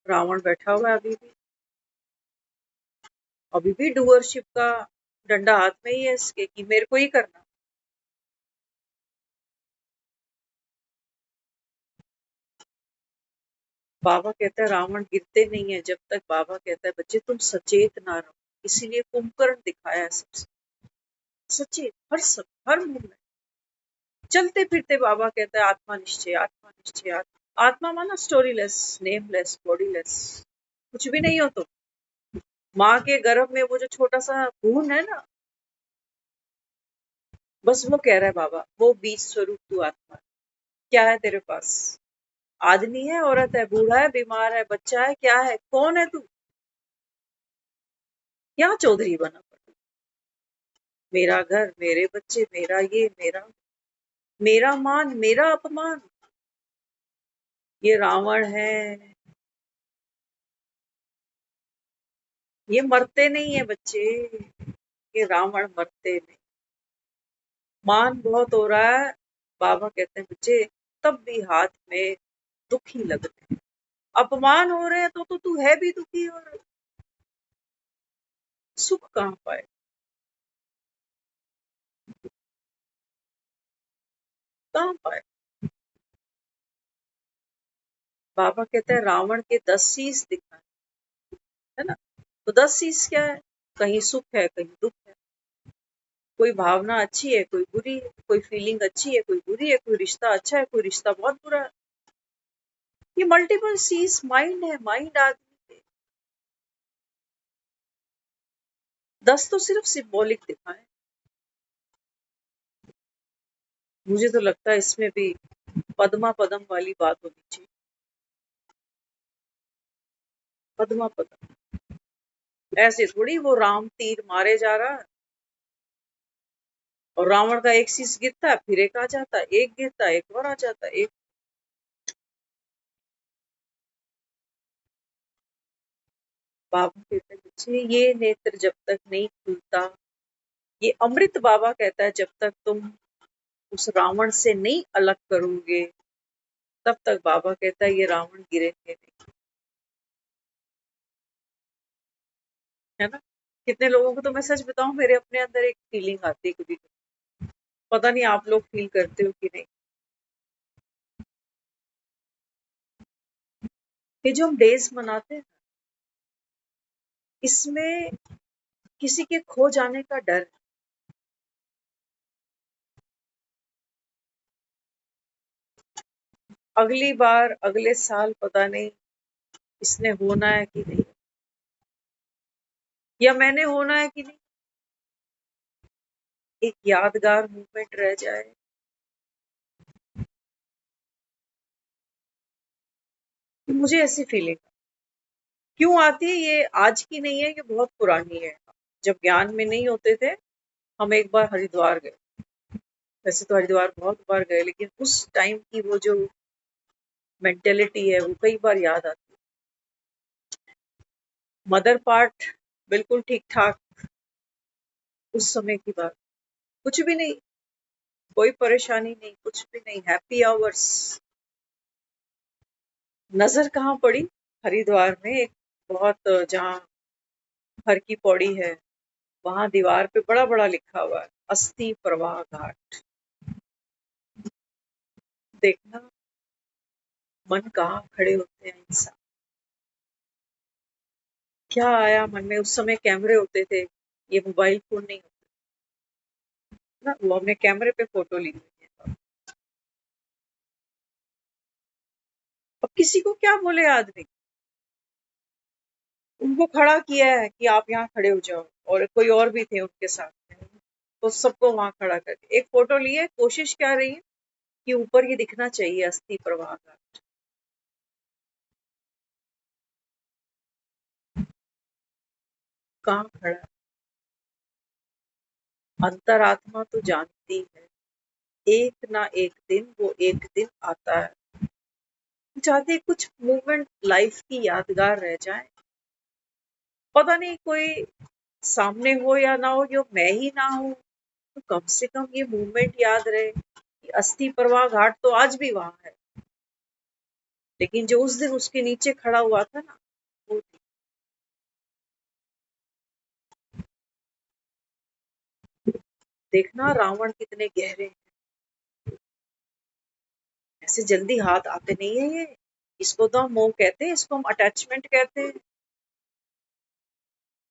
रावण बैठा हुआ है अभी भी डूअरशिप का डंडा हाथ में ही है इसके कि मेरे को ही करना। बाबा कहता है रावण गिरते नहीं है, जब तक बाबा कहता है बच्चे तुम सचेत ना रहो, इसीलिए कुंभकर्ण दिखाया है सबसे सचेत, हर मुंह में चलते फिरते बाबा कहता है आत्मा निश्चय, आत्मा निश्चय, आत्मा माना स्टोरीलेस, नेमलेस, बॉडीलेस, कुछ भी नहीं हो तो माँ के गर्भ में वो जो छोटा सा भ्रूण है ना, बस वो कह रहा है बाबा वो बीज स्वरूप तू आत्मा है। क्या है तेरे पास, आदमी है, औरत है, बूढ़ा है, बीमार है, बच्चा है, क्या है, कौन है तू, क्या चौधरी बना पड़ा, मेरा घर, मेरे बच्चे, मेरा ये, मेरा मान, मेरा अपमान, ये रावण है, ये मरते नहीं है बच्चे, ये रावण मरते नहीं। मान बहुत हो रहा है, बाबा कहते हैं बच्चे तब भी हाथ में दुखी लगते हैं, अपमान हो रहे हैं तो तू है भी दुखी, और सुख कहाँ पाए। कहाँ पाए। बाबा कहते हैं रावण के 10 शीश दिखाए, है ना, तो 10 शीश क्या है, कहीं सुख है, कहीं दुख है, कोई भावना अच्छी है, कोई बुरी है, कोई फीलिंग अच्छी है, कोई बुरी है, कोई रिश्ता अच्छा है, कोई रिश्ता बहुत बुरा है। ये मल्टीपल शीश माइंड है, माइंड आदमी के 10 तो सिर्फ सिंबॉलिक दिखाए। मुझे तो लगता है इसमें भी पद्मा पदम वाली बात होनी चाहिए, पद्मा पदम, ऐसे थोड़ी वो राम तीर मारे जा रहा है और रावण का एक शीश गिरता है फिर एक आ जाता है, एक गिरता है एक और आ जाता है, एक। बाबा कहते हैं बच्चे ये नेत्र जब तक नहीं खुलता, ये अमृत बाबा कहता है जब तक तुम उस रावण से नहीं अलग करोगे, तब तक बाबा कहता है ये रावण गिरेंगे नहीं, है ना। कितने लोगों को तो मैं सच बताऊं, मेरे अपने अंदर एक फीलिंग आती है कभी कभी, पता नहीं आप लोग फील करते हो कि नहीं, ये जो हम डेज मनाते हैं इसमें किसी के खो जाने का डर है। अगली बार अगले साल पता नहीं इसने होना है कि नहीं, या मैंने होना है कि नहीं, एक यादगार मूवमेंट रह जाए। मुझे ऐसी फीलिंग क्यों आती है, ये आज की नहीं है, ये बहुत पुरानी है। जब ज्ञान में नहीं होते थे, हम एक बार हरिद्वार गए, वैसे तो हरिद्वार बहुत बार गए, लेकिन उस टाइम की वो जो मेंटेलिटी है वो कई बार याद आती है। मदर पार्ट बिल्कुल ठीक ठाक, उस समय की बात, कुछ भी नहीं, कोई परेशानी नहीं, कुछ भी नहीं, हैप्पी आवर्स। नजर कहाँ पड़ी, हरिद्वार में एक बहुत जहाँ हर की पौड़ी है, वहां दीवार पे बड़ा बड़ा लिखा हुआ है अस्थि प्रवाह घाट। देखना मन कहाँ खड़े होते हैं इंसान, क्या आया मन में, उस समय कैमरे होते थे, ये मोबाइल फोन नहीं होता ना, वो हमने कैमरे पे फोटो ली हुई है। अब किसी को क्या बोले आदमी, उनको खड़ा किया है कि आप यहाँ खड़े हो जाओ, और कोई और भी थे उनके साथ में, तो सबको वहां खड़ा करके एक फोटो लिए, कोशिश क्या रही है कि ऊपर ये दिखना चाहिए अस्थि प्रवाह का। कहाँ खड़ा है? अंतरात्मा तो जानती है एक ना एक दिन वो एक दिन आता है। चाहते हैं कुछ मूवमेंट लाइफ की यादगार रह जाए, पता नहीं कोई सामने हो या ना हो, जो मैं ही ना हूं, तो कम से कम ये मूवमेंट याद रहे कि अस्थि प्रवाह घाट तो आज भी वहां है, लेकिन जो उस दिन उसके नीचे खड़ा हुआ था ना, वो देखना रावण कितने गहरे हैं। ऐसे जल्दी हाथ आते नहीं है ये, इसको तो हम मोह कहते हैं, इसको हम अटैचमेंट कहते हैं,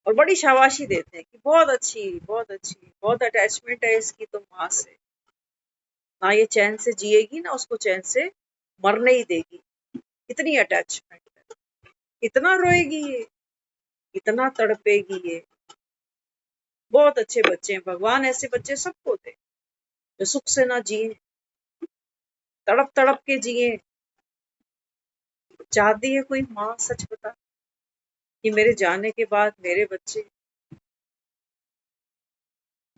और बड़ी शाबाशी देते हैं कि बहुत अच्छी, बहुत अच्छी, बहुत अटैचमेंट है इसकी तो माँ से, ना ये चैन से जिएगी ना उसको चैन से मरने ही देगी, इतनी अटैचमेंट है, इतना रोएगी ये, इतना तड़पेगी ये। बहुत अच्छे बच्चे हैं, भगवान ऐसे बच्चे सबको दे जो सुख से ना जिए, तड़प तड़प के जिए। चाहती है कोई माँ, सच बता, कि मेरे जाने के बाद मेरे बच्चे,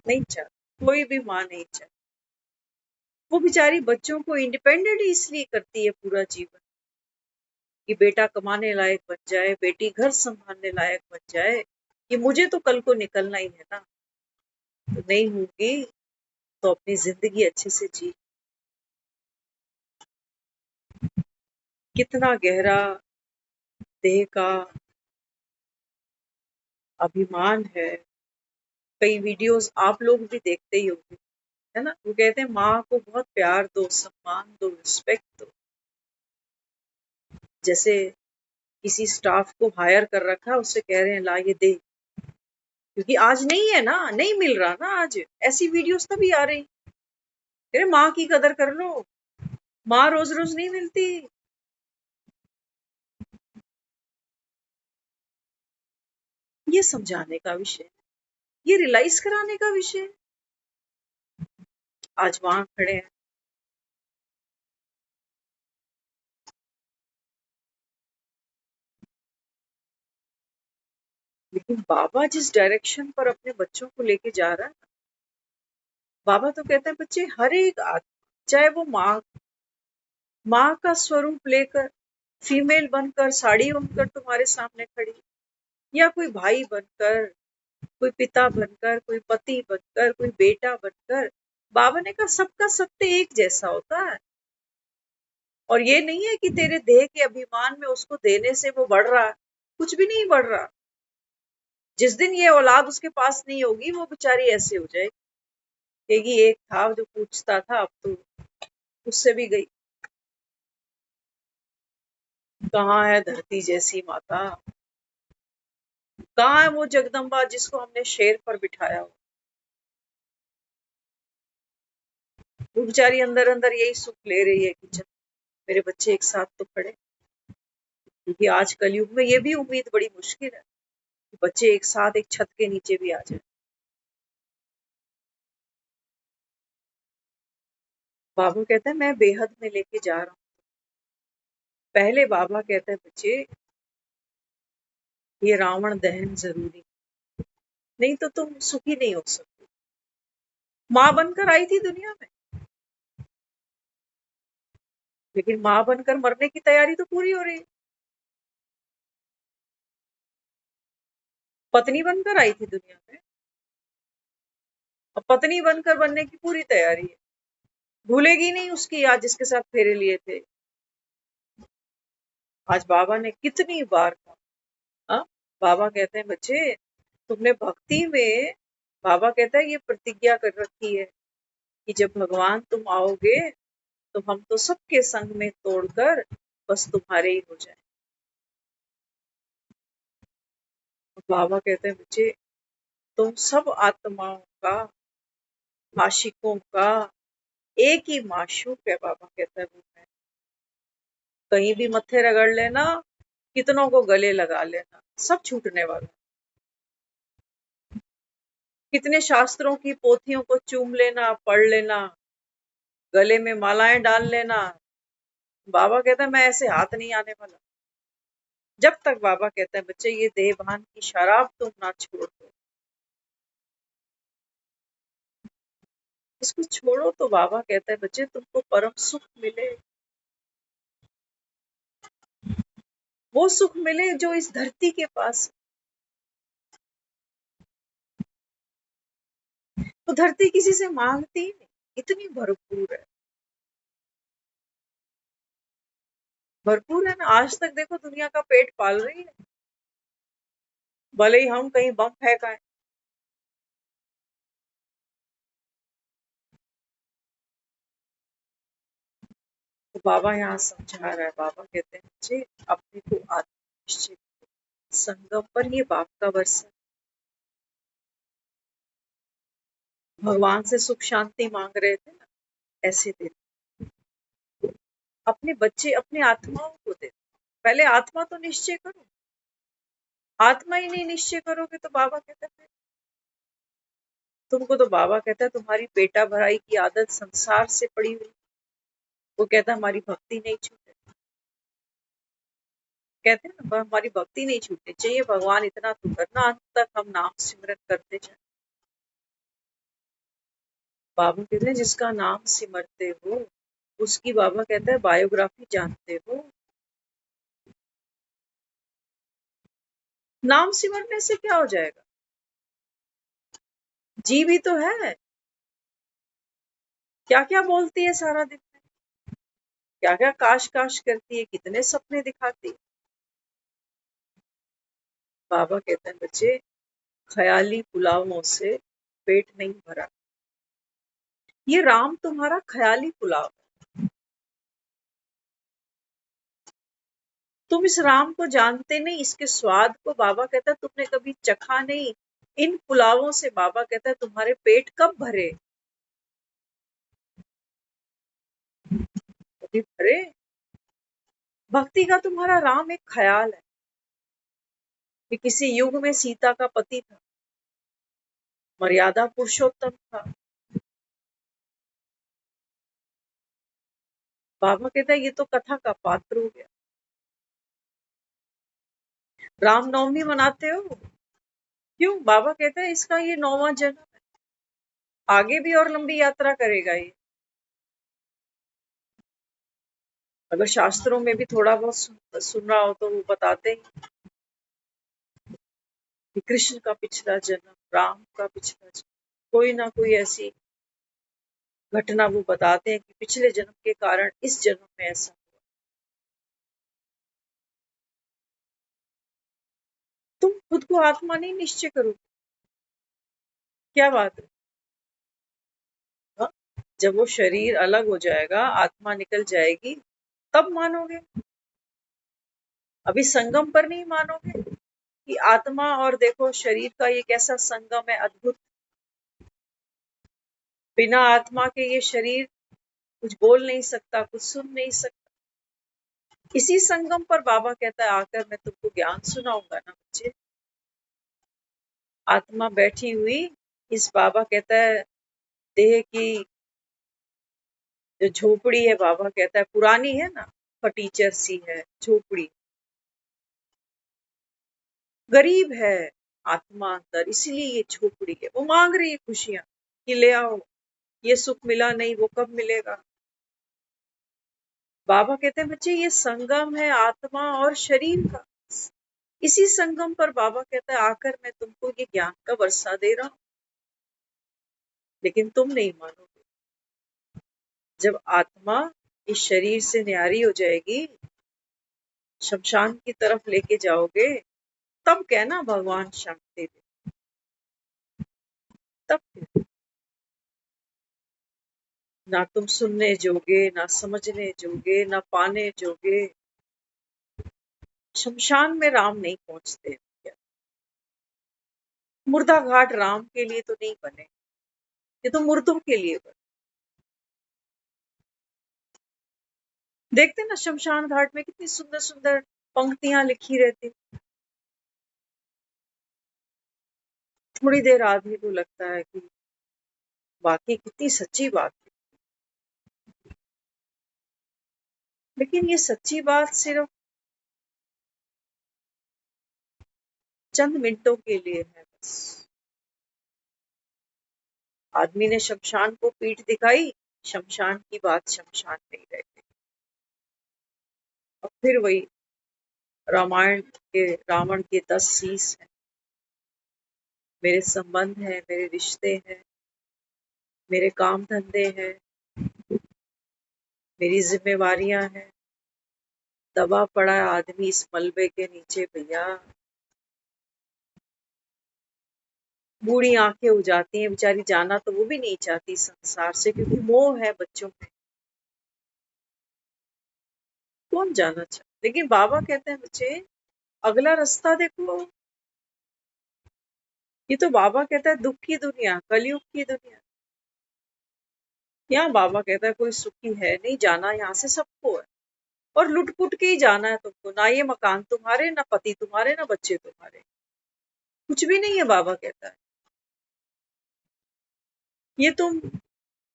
नहीं चाहती, कोई भी माँ नहीं चाहती। वो बेचारी बच्चों को इंडिपेंडेंट इसलिए करती है पूरा जीवन, कि बेटा कमाने लायक बन जाए, बेटी घर संभालने लायक बन जाए, कि मुझे तो कल को निकलना ही है ना, तो नहीं होगी तो अपनी जिंदगी अच्छे से जी। कितना गहरा देह का अभिमान है। कई वीडियोस आप लोग भी देखते ही होंगे, है ना, वो कहते हैं माँ को बहुत प्यार दो, सम्मान दो, रिस्पेक्ट दो। जैसे किसी स्टाफ को हायर कर रखा है, उससे कह रहे हैं ला ये दे, क्योंकि आज नहीं है ना, नहीं मिल रहा ना आज, ऐसी वीडियोस तभी आ रही। अरे माँ की कदर कर लो, माँ रोज रोज नहीं मिलती। ये समझाने का विषय, ये रियलाइज कराने का विषय, आज वहां खड़े हैं। लेकिन बाबा जिस डायरेक्शन पर अपने बच्चों को लेके जा रहा है, बाबा तो कहते हैं बच्चे हर एक आदमी, चाहे वो माँ का स्वरूप लेकर, फीमेल बनकर, साड़ी बनकर तुम्हारे सामने खड़ी, या कोई भाई बनकर, कोई पिता बनकर, कोई पति बनकर, कोई बेटा बनकर, बाबा ने कहा सबका सत्य एक जैसा होता है। और ये नहीं है कि तेरे देह के अभिमान में उसको देने से वो बढ़ रहा है, कुछ भी नहीं बढ़ रहा। जिस दिन ये औलाद उसके पास नहीं होगी, वो बेचारी ऐसे हो जाएगी, कहेगी एक था जो पूछता था, अब तो उससे भी गई। कहाँ है धरती जैसी माता, कहाँ है वो जगदम्बा जिसको हमने शेर पर बिठाया हो। वो बेचारी अंदर अंदर यही सुख ले रही है कि चल मेरे बच्चे एक साथ तो खड़े, क्योंकि आज कलयुग में ये भी उम्मीद बड़ी मुश्किल है कि बच्चे एक साथ एक छत के नीचे भी आ जाए। बाबू कहता है मैं बेहद में लेके जा रहा हूँ। पहले बाबा कहता है बच्चे ये रावण दहन जरूरी, नहीं तो तुम सुखी नहीं हो सकते। माँ बनकर आई थी दुनिया में, लेकिन माँ बनकर मरने की तैयारी तो पूरी हो रही है। पत्नी बनकर आई थी दुनिया में, अब पत्नी बनकर बनने की पूरी तैयारी है। भूलेगी नहीं उसकी याद जिसके साथ फेरे लिए थे। आज बाबा ने कितनी बार कहा, हाँ? बाबा कहते हैं बच्चे तुमने भक्ति में, बाबा कहता है ये प्रतिज्ञा कर रखी है कि जब भगवान तुम आओगे तो हम तो सबके संग में तोड़कर बस तुम्हारे ही हो जाए। बाबा कहते हैं बच्चे तुम सब आत्माओं का, आशिकों का एक ही माशूक है, बाबा कहता है वो मैं। कहीं भी मत्थे रगड़ लेना, कितनों को गले लगा लेना, सब छूटने वाला। कितने शास्त्रों की पोथियों को चूम लेना, पढ़ लेना, गले में मालाएं डाल लेना, बाबा कहता है मैं ऐसे हाथ नहीं आने वाला। जब तक बाबा कहता है बच्चे ये देहभान की शराब तुम ना छोड़ दो, इसको छोड़ो, तो बाबा कहता है बच्चे तुमको परम सुख मिले, वो सुख मिले जो इस धरती के पास। तो धरती किसी से मांगती ही नहीं, इतनी भरपूर है, भरपूर है ना। आज तक देखो दुनिया का पेट पाल रही है, भले ही हम कहीं बम फेंकाएं। तो बाबा यहाँ समझा रहा है, बाबा कहते हैं बच्चे अपने को आत्मनिश्चित, संगम पर ये बाप का वर्षा। भगवान से सुख शांति मांग रहे थे ना, ऐसे दे। अपने बच्चे अपने आत्माओं को दे, पहले आत्मा तो निश्चय करो। आत्मा ही नहीं निश्चय करोगे तो बाबा कहता है तुमको, तो बाबा कहता है तुम्हारी पेटा भराई की आदत संसार से पड़ी हुई। वो कहता है हमारी भक्ति नहीं छूटे, कहते हैं ना हमारी भक्ति नहीं छूटनी चाहिए, भगवान इतना तो करना अंत तक हम नाम सिमरन करते जाए। बाबा कहते हैं जिसका नाम सिमरते हो उसकी, बाबा कहता है बायोग्राफी जानते हो। नाम सिमरने से क्या हो जाएगा, जी भी तो है। क्या क्या बोलती है सारा दिन में, क्या क्या काश काश करती है, कितने सपने दिखाती है। बाबा कहते हैं बच्चे ख्याली पुलावों से पेट नहीं भरा, ये राम तुम्हारा ख्याली पुलाव है। तुम इस राम को जानते नहीं, इसके स्वाद को बाबा कहता है तुमने कभी चखा नहीं। इन पुलावों से बाबा कहता है तुम्हारे पेट कब भरे, कभी भरे। भक्ति का तुम्हारा राम एक ख्याल है कि किसी युग में सीता का पति था, मर्यादा पुरुषोत्तम था। बाबा कहता है ये तो कथा का पात्र हो गया। रामनवमी मनाते हो क्यों, बाबा कहता है इसका ये 9वां जन्म है, आगे भी और लंबी यात्रा करेगा ये। अगर शास्त्रों में भी थोड़ा बहुत सुन रहा हो तो वो बताते हैं कि कृष्ण का पिछला जन्म, राम का पिछला जन्म, कोई ना कोई ऐसी घटना वो बताते हैं कि पिछले जन्म के कारण इस जन्म में ऐसा हुआ। तुम खुद को आत्मा नहीं निश्चय करो, क्या बात है। हाँ? जब वो शरीर अलग हो जाएगा, आत्मा निकल जाएगी, तब मानोगे। अभी संगम पर नहीं मानोगे कि आत्मा और देखो शरीर का ये कैसा संगम है अद्भुत। बिना आत्मा के ये शरीर कुछ बोल नहीं सकता, कुछ सुन नहीं सकता। इसी संगम पर बाबा कहता है आकर मैं तुमको ज्ञान सुनाऊंगा ना बच्चे। आत्मा बैठी हुई, इस बाबा कहता है देह की जो झोपड़ी है, बाबा कहता है पुरानी है ना, फटीचर सी है झोपड़ी, गरीब है आत्मा अंदर, इसीलिए ये झोपड़ी है। वो मांग रही है खुशियां कि ले आओ, ये सुख मिला नहीं, वो कब मिलेगा। बाबा कहते हैं बच्चे ये संगम है आत्मा और शरीर का, इसी संगम पर बाबा कहता है आकर मैं तुमको ये ज्ञान का वर्षा दे रहा हूं, लेकिन तुम नहीं मानोगे। जब आत्मा इस शरीर से न्यारी हो जाएगी, शमशान की तरफ लेके जाओगे, तब कहना भगवान शांति दे, तब कहना। ना तुम सुनने जोगे, ना समझने जोगे, ना पाने जोगे। शमशान में राम नहीं पहुंचते, मुर्दा घाट राम के लिए तो नहीं बने, ये तो मुर्दों के लिए बने। देखते ना शमशान घाट में कितनी सुंदर सुंदर पंक्तियां लिखी रहती। थोड़ी देर आदमी को लगता है कि वाकई कितनी सच्ची बात है। लेकिन ये सच्ची बात सिर्फ चंद मिनटों के लिए है बस। आदमी ने शमशान को पीठ दिखाई, शमशान की बात शमशान में ही रह गई। और फिर वही रामायण के रावण के 10 शीश हैं। मेरे संबंध है, मेरे रिश्ते हैं, मेरे काम धंधे हैं, मेरी जिम्मेवारियां हैं। दबा पड़ा है आदमी इस मलबे के नीचे भैया। बूढ़ी आंखें हो जाती हैं, बेचारी जाना तो वो भी नहीं चाहती संसार से, क्योंकि मोह है बच्चों में। कौन जाना चाहता, लेकिन बाबा कहते हैं बच्चे अगला रास्ता देखो। ये तो बाबा कहता है दुख की दुनिया, कलयुग की दुनिया। यहाँ बाबा कहता है कोई सुखी है नहीं, जाना यहाँ से सबको है। और लुट पुट के ही जाना है तुमको, ना ये मकान तुम्हारे, ना पति तुम्हारे, ना बच्चे तुम्हारे, कुछ भी नहीं है। बाबा कहता है ये तुम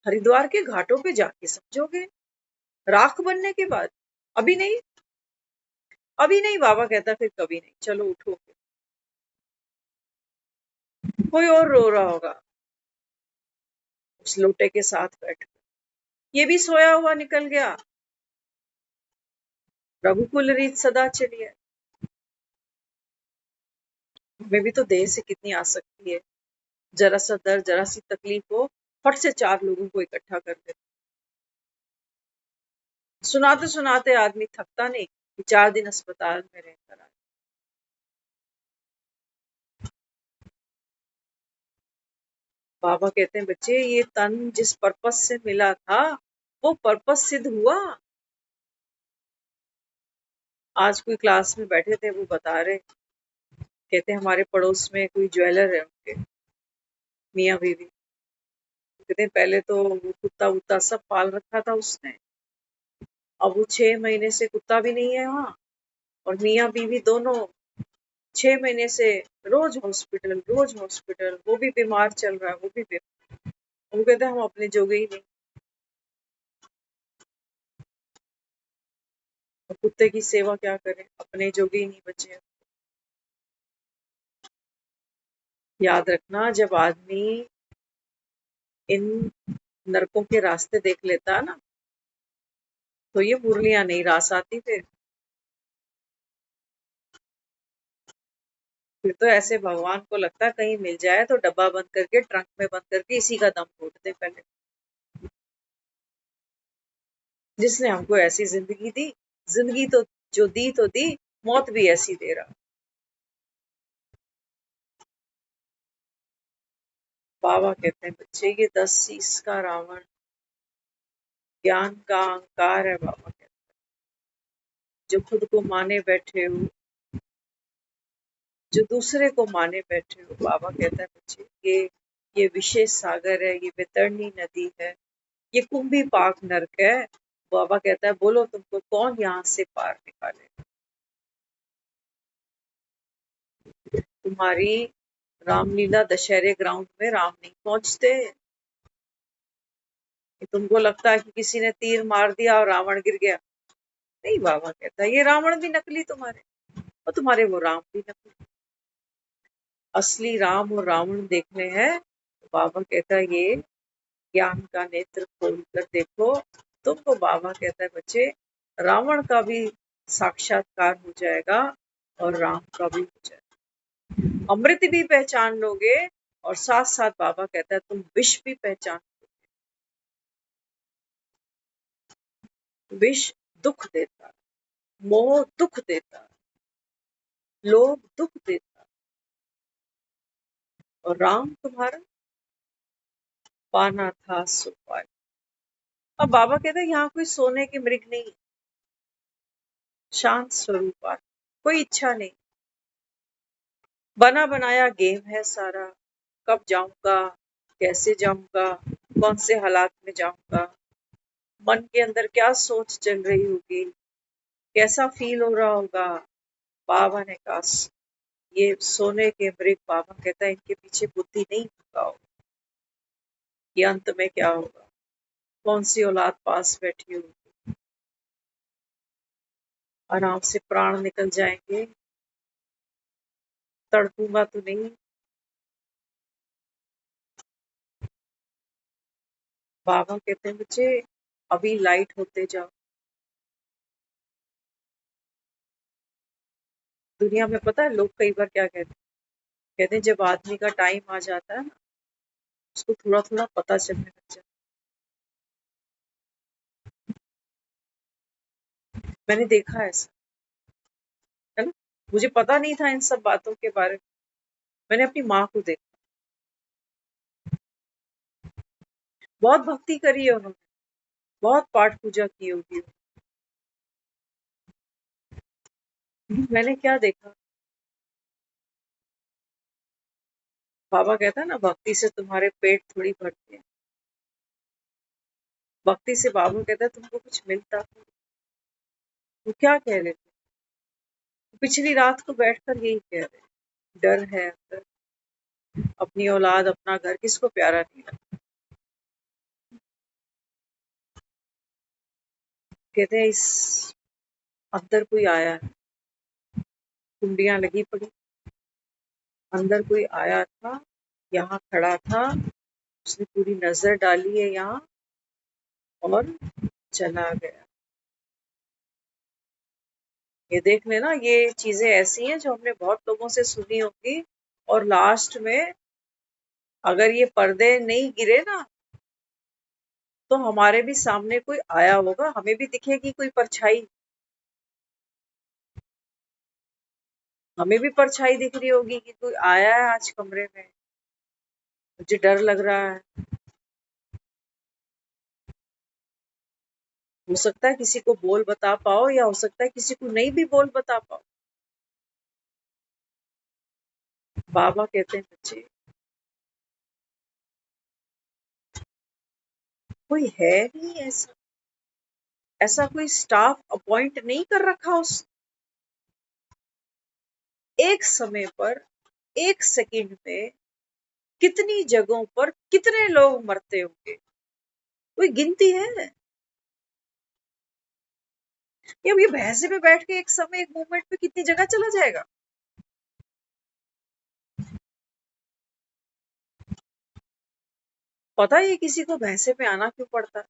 हरिद्वार के घाटों पे जाके समझोगे, राख बनने के बाद। अभी नहीं, अभी नहीं। बाबा कहता है फिर कभी नहीं, चलो उठो। कोई और रो रहा होगा उस लोटे के साथ बैठ, ये भी सोया हुआ निकल गया। रघुकुल रीत सदा चली है। हमें भी तो देह से कितनी आसक्ति है। जरा सा दर्द, जरा सी तकलीफ हो, फट से 4 लोगों को इकट्ठा कर दे। सुनाते सुनाते आदमी थकता नहीं कि 4 दिन अस्पताल में रहकर आए। बाबा कहते हैं बच्चे ये तन जिस पर्पस से मिला था वो पर्पस सिद्ध हुआ। आज कोई क्लास में बैठे थे, वो बता रहे, कहते हमारे पड़ोस में कोई ज्वेलर है, उनके मियाँ बीवी। कहते हैं पहले तो वो कुत्ता वुत्ता सब पाल रखा था उसने। अब वो 6 महीने से कुत्ता भी नहीं है वहाँ, और मियाँ बीवी दोनों 6 महीने से रोज हॉस्पिटल, रोज हॉस्पिटल। वो भी बीमार चल रहा है, वो भी बीमार। वो कहते हैं हम अपने जोगे ही नहीं। और कुत्ते की सेवा क्या करें, अपने जोगे ही नहीं बचे। याद रखना, जब आदमी इन नरकों के रास्ते देख लेता है ना, तो ये मुरलियां नहीं रास आती। फिर तो ऐसे भगवान को लगता है कहीं मिल जाए तो डब्बा बंद करके, ट्रंक में बंद करके इसी का दम घोट दे पहले। जिसने हमको ऐसी जिंदगी दी, जिंदगी तो जो दी तो दी, मौत भी ऐसी दे रहा। बाबा कहते हैं बच्चे ये 10 शीश का रावण ज्ञान का अहंकार है। बाबा कहते हैं जो खुद को माने बैठे हो, जो दूसरे को माने बैठे हो। बाबा कहता है बच्चे ये विशेष सागर है, ये वितरणी नदी है, ये कुंभी पाक नरक है। बाबा कहता है बोलो तुमको कौन यहाँ से पार निकाले। तुम्हारी रामलीला दशहरे ग्राउंड में राम नहीं पहुंचते कि तुमको लगता है कि किसी ने तीर मार दिया और रावण गिर गया। नहीं, बाबा कहता है ये रावण भी नकली तुम्हारे, और तुम्हारे वो राम भी नकली। असली राम और रावण देखने हैं तो बाबा कहता है ये ज्ञान का नेत्र खोल कर देखो। तुमको बाबा कहता है बच्चे रावण का भी साक्षात्कार हो जाएगा और राम का भी हो जाएगा। अमृत भी पहचान लोगे, और साथ साथ बाबा कहता है तुम विष भी पहचान। विष दुख देता, मोह दुख देता, लोभ दुख देता, और राम तुम्हारा पाना था सो पाया। अब बाबा कहते हैं यहाँ कोई सोने की मृग नहीं, शांत स्वरूप है, कोई इच्छा नहीं। बना बनाया गेम है सारा, कब जाऊंगा, कैसे जाऊंगा, कौन से हालात में जाऊंगा। मन के अंदर क्या सोच चल रही होगी, कैसा फील हो रहा होगा। बाबा ने कहा ये सोने के मृग, बाबा कहता है इनके पीछे बुद्धि नहीं भगाओ, ये अंत में क्या होगा, कौन सी औलाद पास बैठी होगी, आराम से प्राण निकल जाएंगे, तड़पूंगा तो नहीं। बाबा कहते हैं बच्चे अभी लाइट होते जाओ। दुनिया में पता है लोग कई बार क्या कहते हैं जब आदमी का टाइम आ जाता है ना, उसको थोड़ा थोड़ा पता चलने लग जाता है। मैंने देखा है ऐसा, है ना। मुझे पता नहीं था इन सब बातों के बारे में, मैंने अपनी माँ को देखा, बहुत भक्ति करी है उन्होंने, बहुत पाठ पूजा की होगी। मैंने क्या देखा, बाबा कहता है ना भक्ति से तुम्हारे पेट थोड़ी भरते हैं, भक्ति से बाबा कहता है तुमको कुछ मिलता तो। वो क्या कह रहे थे, पिछली रात को बैठकर यही कह रहे, डर है अंदर, अपनी औलाद अपना घर किसको प्यारा नहीं लगता। कहते हैं इस अंदर कोई आया है, कुंडियां लगी पड़ी, अंदर कोई आया था, यहाँ खड़ा था, उसने पूरी नजर डाली है यहाँ और चला गया। ये देख लेना, ये चीजें ऐसी हैं जो हमने बहुत लोगों से सुनी होगी, और लास्ट में अगर ये पर्दे नहीं गिरे ना, तो हमारे भी सामने कोई आया होगा, हमें भी दिखेगी कोई परछाई, हमें भी परछाई दिख रही होगी कि कोई आया है आज कमरे में, मुझे डर लग रहा है। हो सकता है किसी को बोल बता पाओ, या हो सकता है किसी को नहीं भी बोल बता पाओ। बाबा कहते हैं बच्चे कोई है नहीं ऐसा, ऐसा कोई स्टाफ अपॉइंट नहीं कर रखा उस एक समय पर, एक सेकंड में कितनी जगहों पर कितने लोग मरते होंगे, कोई गिनती है। ये अब ये भैंसे पे बैठ के एक समय एक मूवमेंट पे कितनी जगह चला जाएगा। पता है ये किसी को भैंसे पे आना क्यों पड़ता है,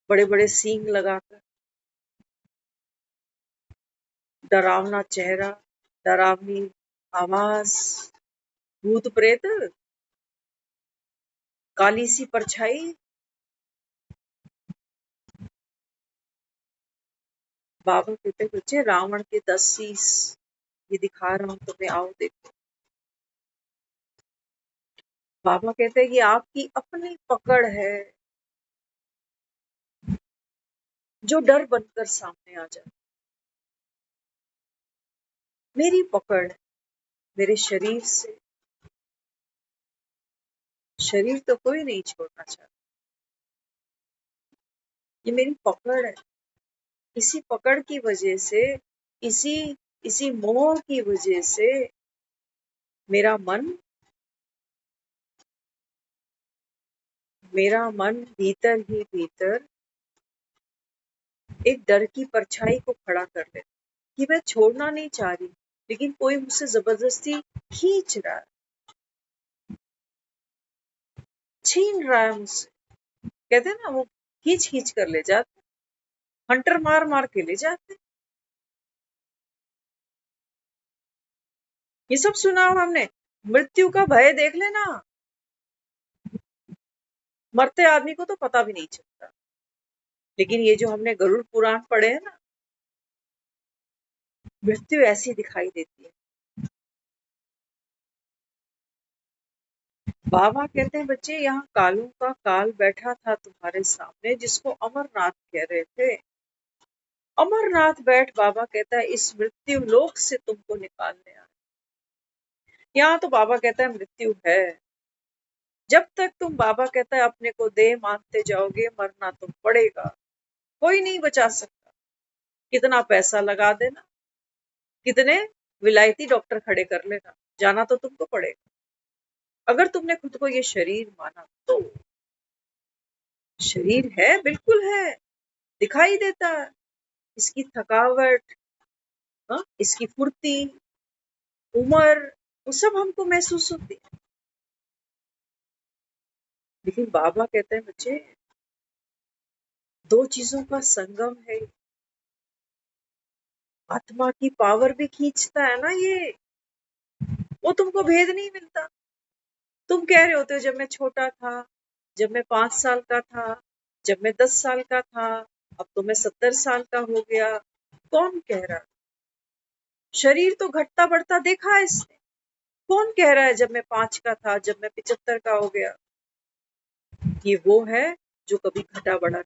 बड़े बड़े सींग लगाकर, डरावना चेहरा, डरावनी आवाज, भूत प्रेत, काली सी परछाई। बाबा कहते बच्चे रावण के 10 शीश ये दिखा रहा हूं तुम्हें, आओ देखो। बाबा कहते हैं कि आपकी अपनी पकड़ है जो डर बनकर सामने आ जाए, मेरी पकड़ है मेरे शरीर से, शरीर तो कोई नहीं छोड़ना चाहता, ये मेरी पकड़ है। इसी पकड़ की वजह से, इसी इसी मोह की वजह से मेरा मन भीतर ही भीतर एक डर की परछाई को खड़ा कर ले, कि मैं छोड़ना नहीं चाह रही, लेकिन कोई मुझसे जबरदस्ती खींच रहा है, छीन रहा है मुझसे। कहते हैं ना वो खींच खींच कर ले जाते, हंटर मार मार के ले जाते। ये सब सुना हो हमने। मृत्यु का भय देख लेना, मरते आदमी को तो पता भी नहीं चलता, लेकिन ये जो हमने गरुड़ पुराण पढ़े हैं ना, मृत्यु ऐसी दिखाई देती है। बाबा कहते हैं बच्चे यहाँ कालों का काल बैठा था तुम्हारे सामने, जिसको अमरनाथ कह रहे थे। अमरनाथ बैठ, बाबा कहता है इस मृत्यु लोक से तुमको निकालने आया। यहाँ तो बाबा कहता है मृत्यु है, जब तक तुम बाबा कहता है अपने को देह मानते जाओगे, मरना तो पड़ेगा, कोई नहीं बचा सकता। कितना पैसा लगा देना, कितने विलायती डॉक्टर खड़े कर लेना, जाना तो तुमको पड़ेगा। अगर तुमने खुद को ये शरीर माना तो शरीर है, बिल्कुल है, दिखाई देता है, इसकी थकावट, इसकी फुर्ती, उम्र, वो सब हमको महसूस होती है। लेकिन बाबा कहते हैं बच्चे, दो चीजों का संगम है। आत्मा की पावर भी खींचता है ना ये, वो तुमको भेद नहीं मिलता। तुम कह रहे होते हो जब मैं छोटा था, जब मैं 5 साल का था, जब मैं 10 साल का था, अब तो मैं 70 साल का हो गया। कौन कह रहा? शरीर तो घटता बढ़ता देखा है इसने। कौन कह रहा है जब मैं 5 का था, जब मैं 75 का हो गया? ये वो है जो कभी घटा बढ़ा।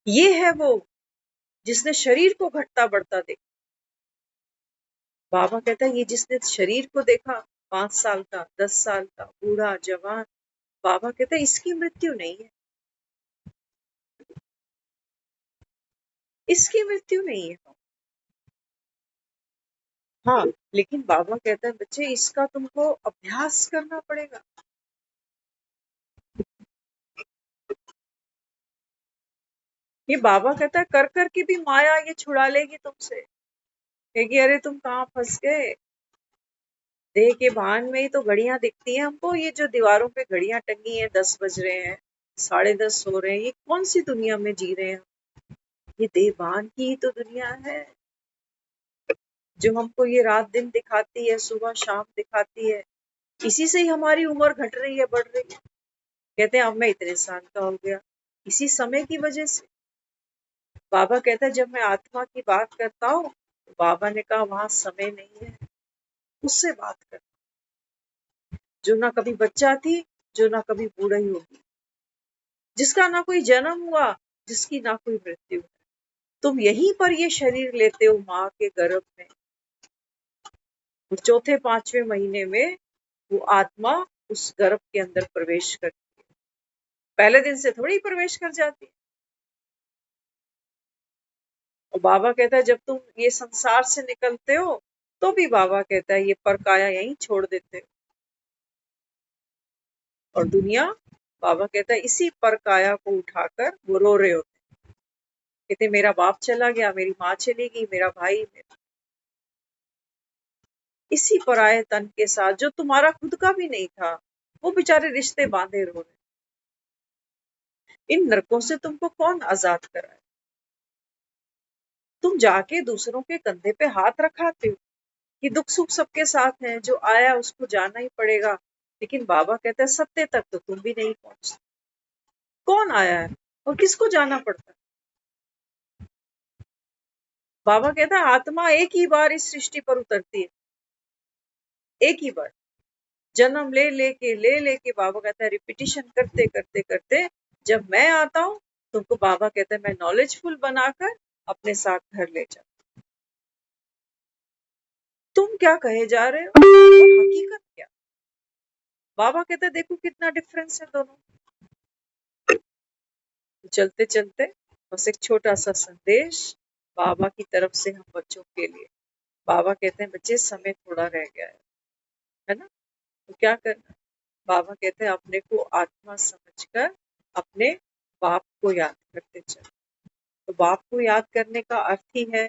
ये है वो जिसने शरीर को घटता बढ़ता देखा। बाबा कहता है ये जिसने शरीर को देखा, 5 साल का, 10 साल का, बूढ़ा, जवान, बाबा कहता है इसकी मृत्यु नहीं है, इसकी मृत्यु नहीं है। हाँ, लेकिन बाबा कहता है बच्चे इसका तुमको अभ्यास करना पड़ेगा। ये बाबा कहता है कर कर के भी माया ये छुड़ा लेगी तुमसे, कहेगी अरे तुम कहाँ फंस गए। देह के भान में ही तो घड़ियां दिखती हैं हमको, ये जो दीवारों पे घड़ियां टंगी हैं, 10 बज रहे हैं, 10:30 हो रहे हैं, ये कौन सी दुनिया में जी रहे हैं? ये देह भान की ही तो दुनिया है जो हमको ये रात दिन दिखाती है, सुबह शाम दिखाती है। इसी से ही हमारी उम्र घट रही है, बढ़ रही है। कहते हैं अब मैं इतने साल का हो गया, इसी समय की वजह से। बाबा कहता है जब मैं आत्मा की बात करता हूँ, तो बाबा ने कहा वहां समय नहीं है, उससे बात कर, जो ना कभी बच्चा थी, जो ना कभी बूढ़ी होगी, जिसका ना कोई जन्म हुआ, जिसकी ना कोई मृत्यु। तुम यहीं पर ये शरीर लेते हो माँ के गर्भ में, और चौथे पांचवें महीने में वो आत्मा उस गर्भ के अंदर प्रवेश करती है। पहले दिन से थोड़ी प्रवेश कर जाती है। और बाबा कहता है जब तुम ये संसार से निकलते हो, तो भी बाबा कहता है ये परकाया यहीं छोड़ देते हो। और दुनिया, बाबा कहता है इसी परकाया को उठाकर वो रो रहे होते, कहते मेरा बाप चला गया, मेरी माँ चली गई, मेरा भाई, इसी पराये तन के साथ जो तुम्हारा खुद का भी नहीं था, वो बेचारे रिश्ते बांधे रो रहे। इन नरकों से तुमको कौन आजाद कराए? तुम जाके दूसरों के कंधे पे हाथ रखाते हो कि दुख सुख सबके साथ है, जो आया उसको जाना ही पड़ेगा। लेकिन बाबा कहता है सत्य तक तो तुम भी नहीं पहुंचते। कौन आया है और किसको जाना पड़ता है? बाबा कहता है आत्मा एक ही बार इस सृष्टि पर उतरती है, एक ही बार। जन्म ले लेके बाबा कहता है रिपीटिशन करते करते करते जब मैं आता हूँ, तुमको बाबा कहता है मैं नॉलेजफुल बनाकर अपने साथ घर ले जाऊं। तुम क्या कहे जा रहे हो और हकीकत क्या? बाबा कहते हैं देखो कितना डिफरेंस है दोनों। चलते चलते बस एक छोटा सा संदेश बाबा की तरफ से हम बच्चों के लिए। बाबा कहते हैं बच्चे समय थोड़ा रह गया है ना, तो क्या करना? बाबा कहते हैं अपने को आत्मा समझकर अपने बाप को याद करते चलो। तो बाप को याद करने का अर्थ ही है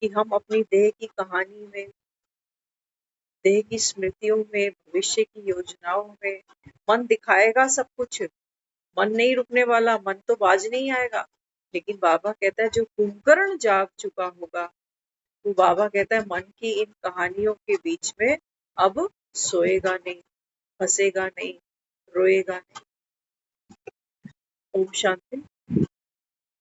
कि हम अपनी देह की कहानी में, देह की स्मृतियों में, भविष्य की योजनाओं में, मन दिखाएगा सब कुछ, मन नहीं रुकने वाला, मन तो बाज नहीं आएगा। लेकिन बाबा कहता है जो कुंभकर्ण जाग चुका होगा, वो बाबा कहता है मन की इन कहानियों के बीच में अब सोएगा नहीं, फंसेगा नहीं, रोएगा नहीं। ओम शांति।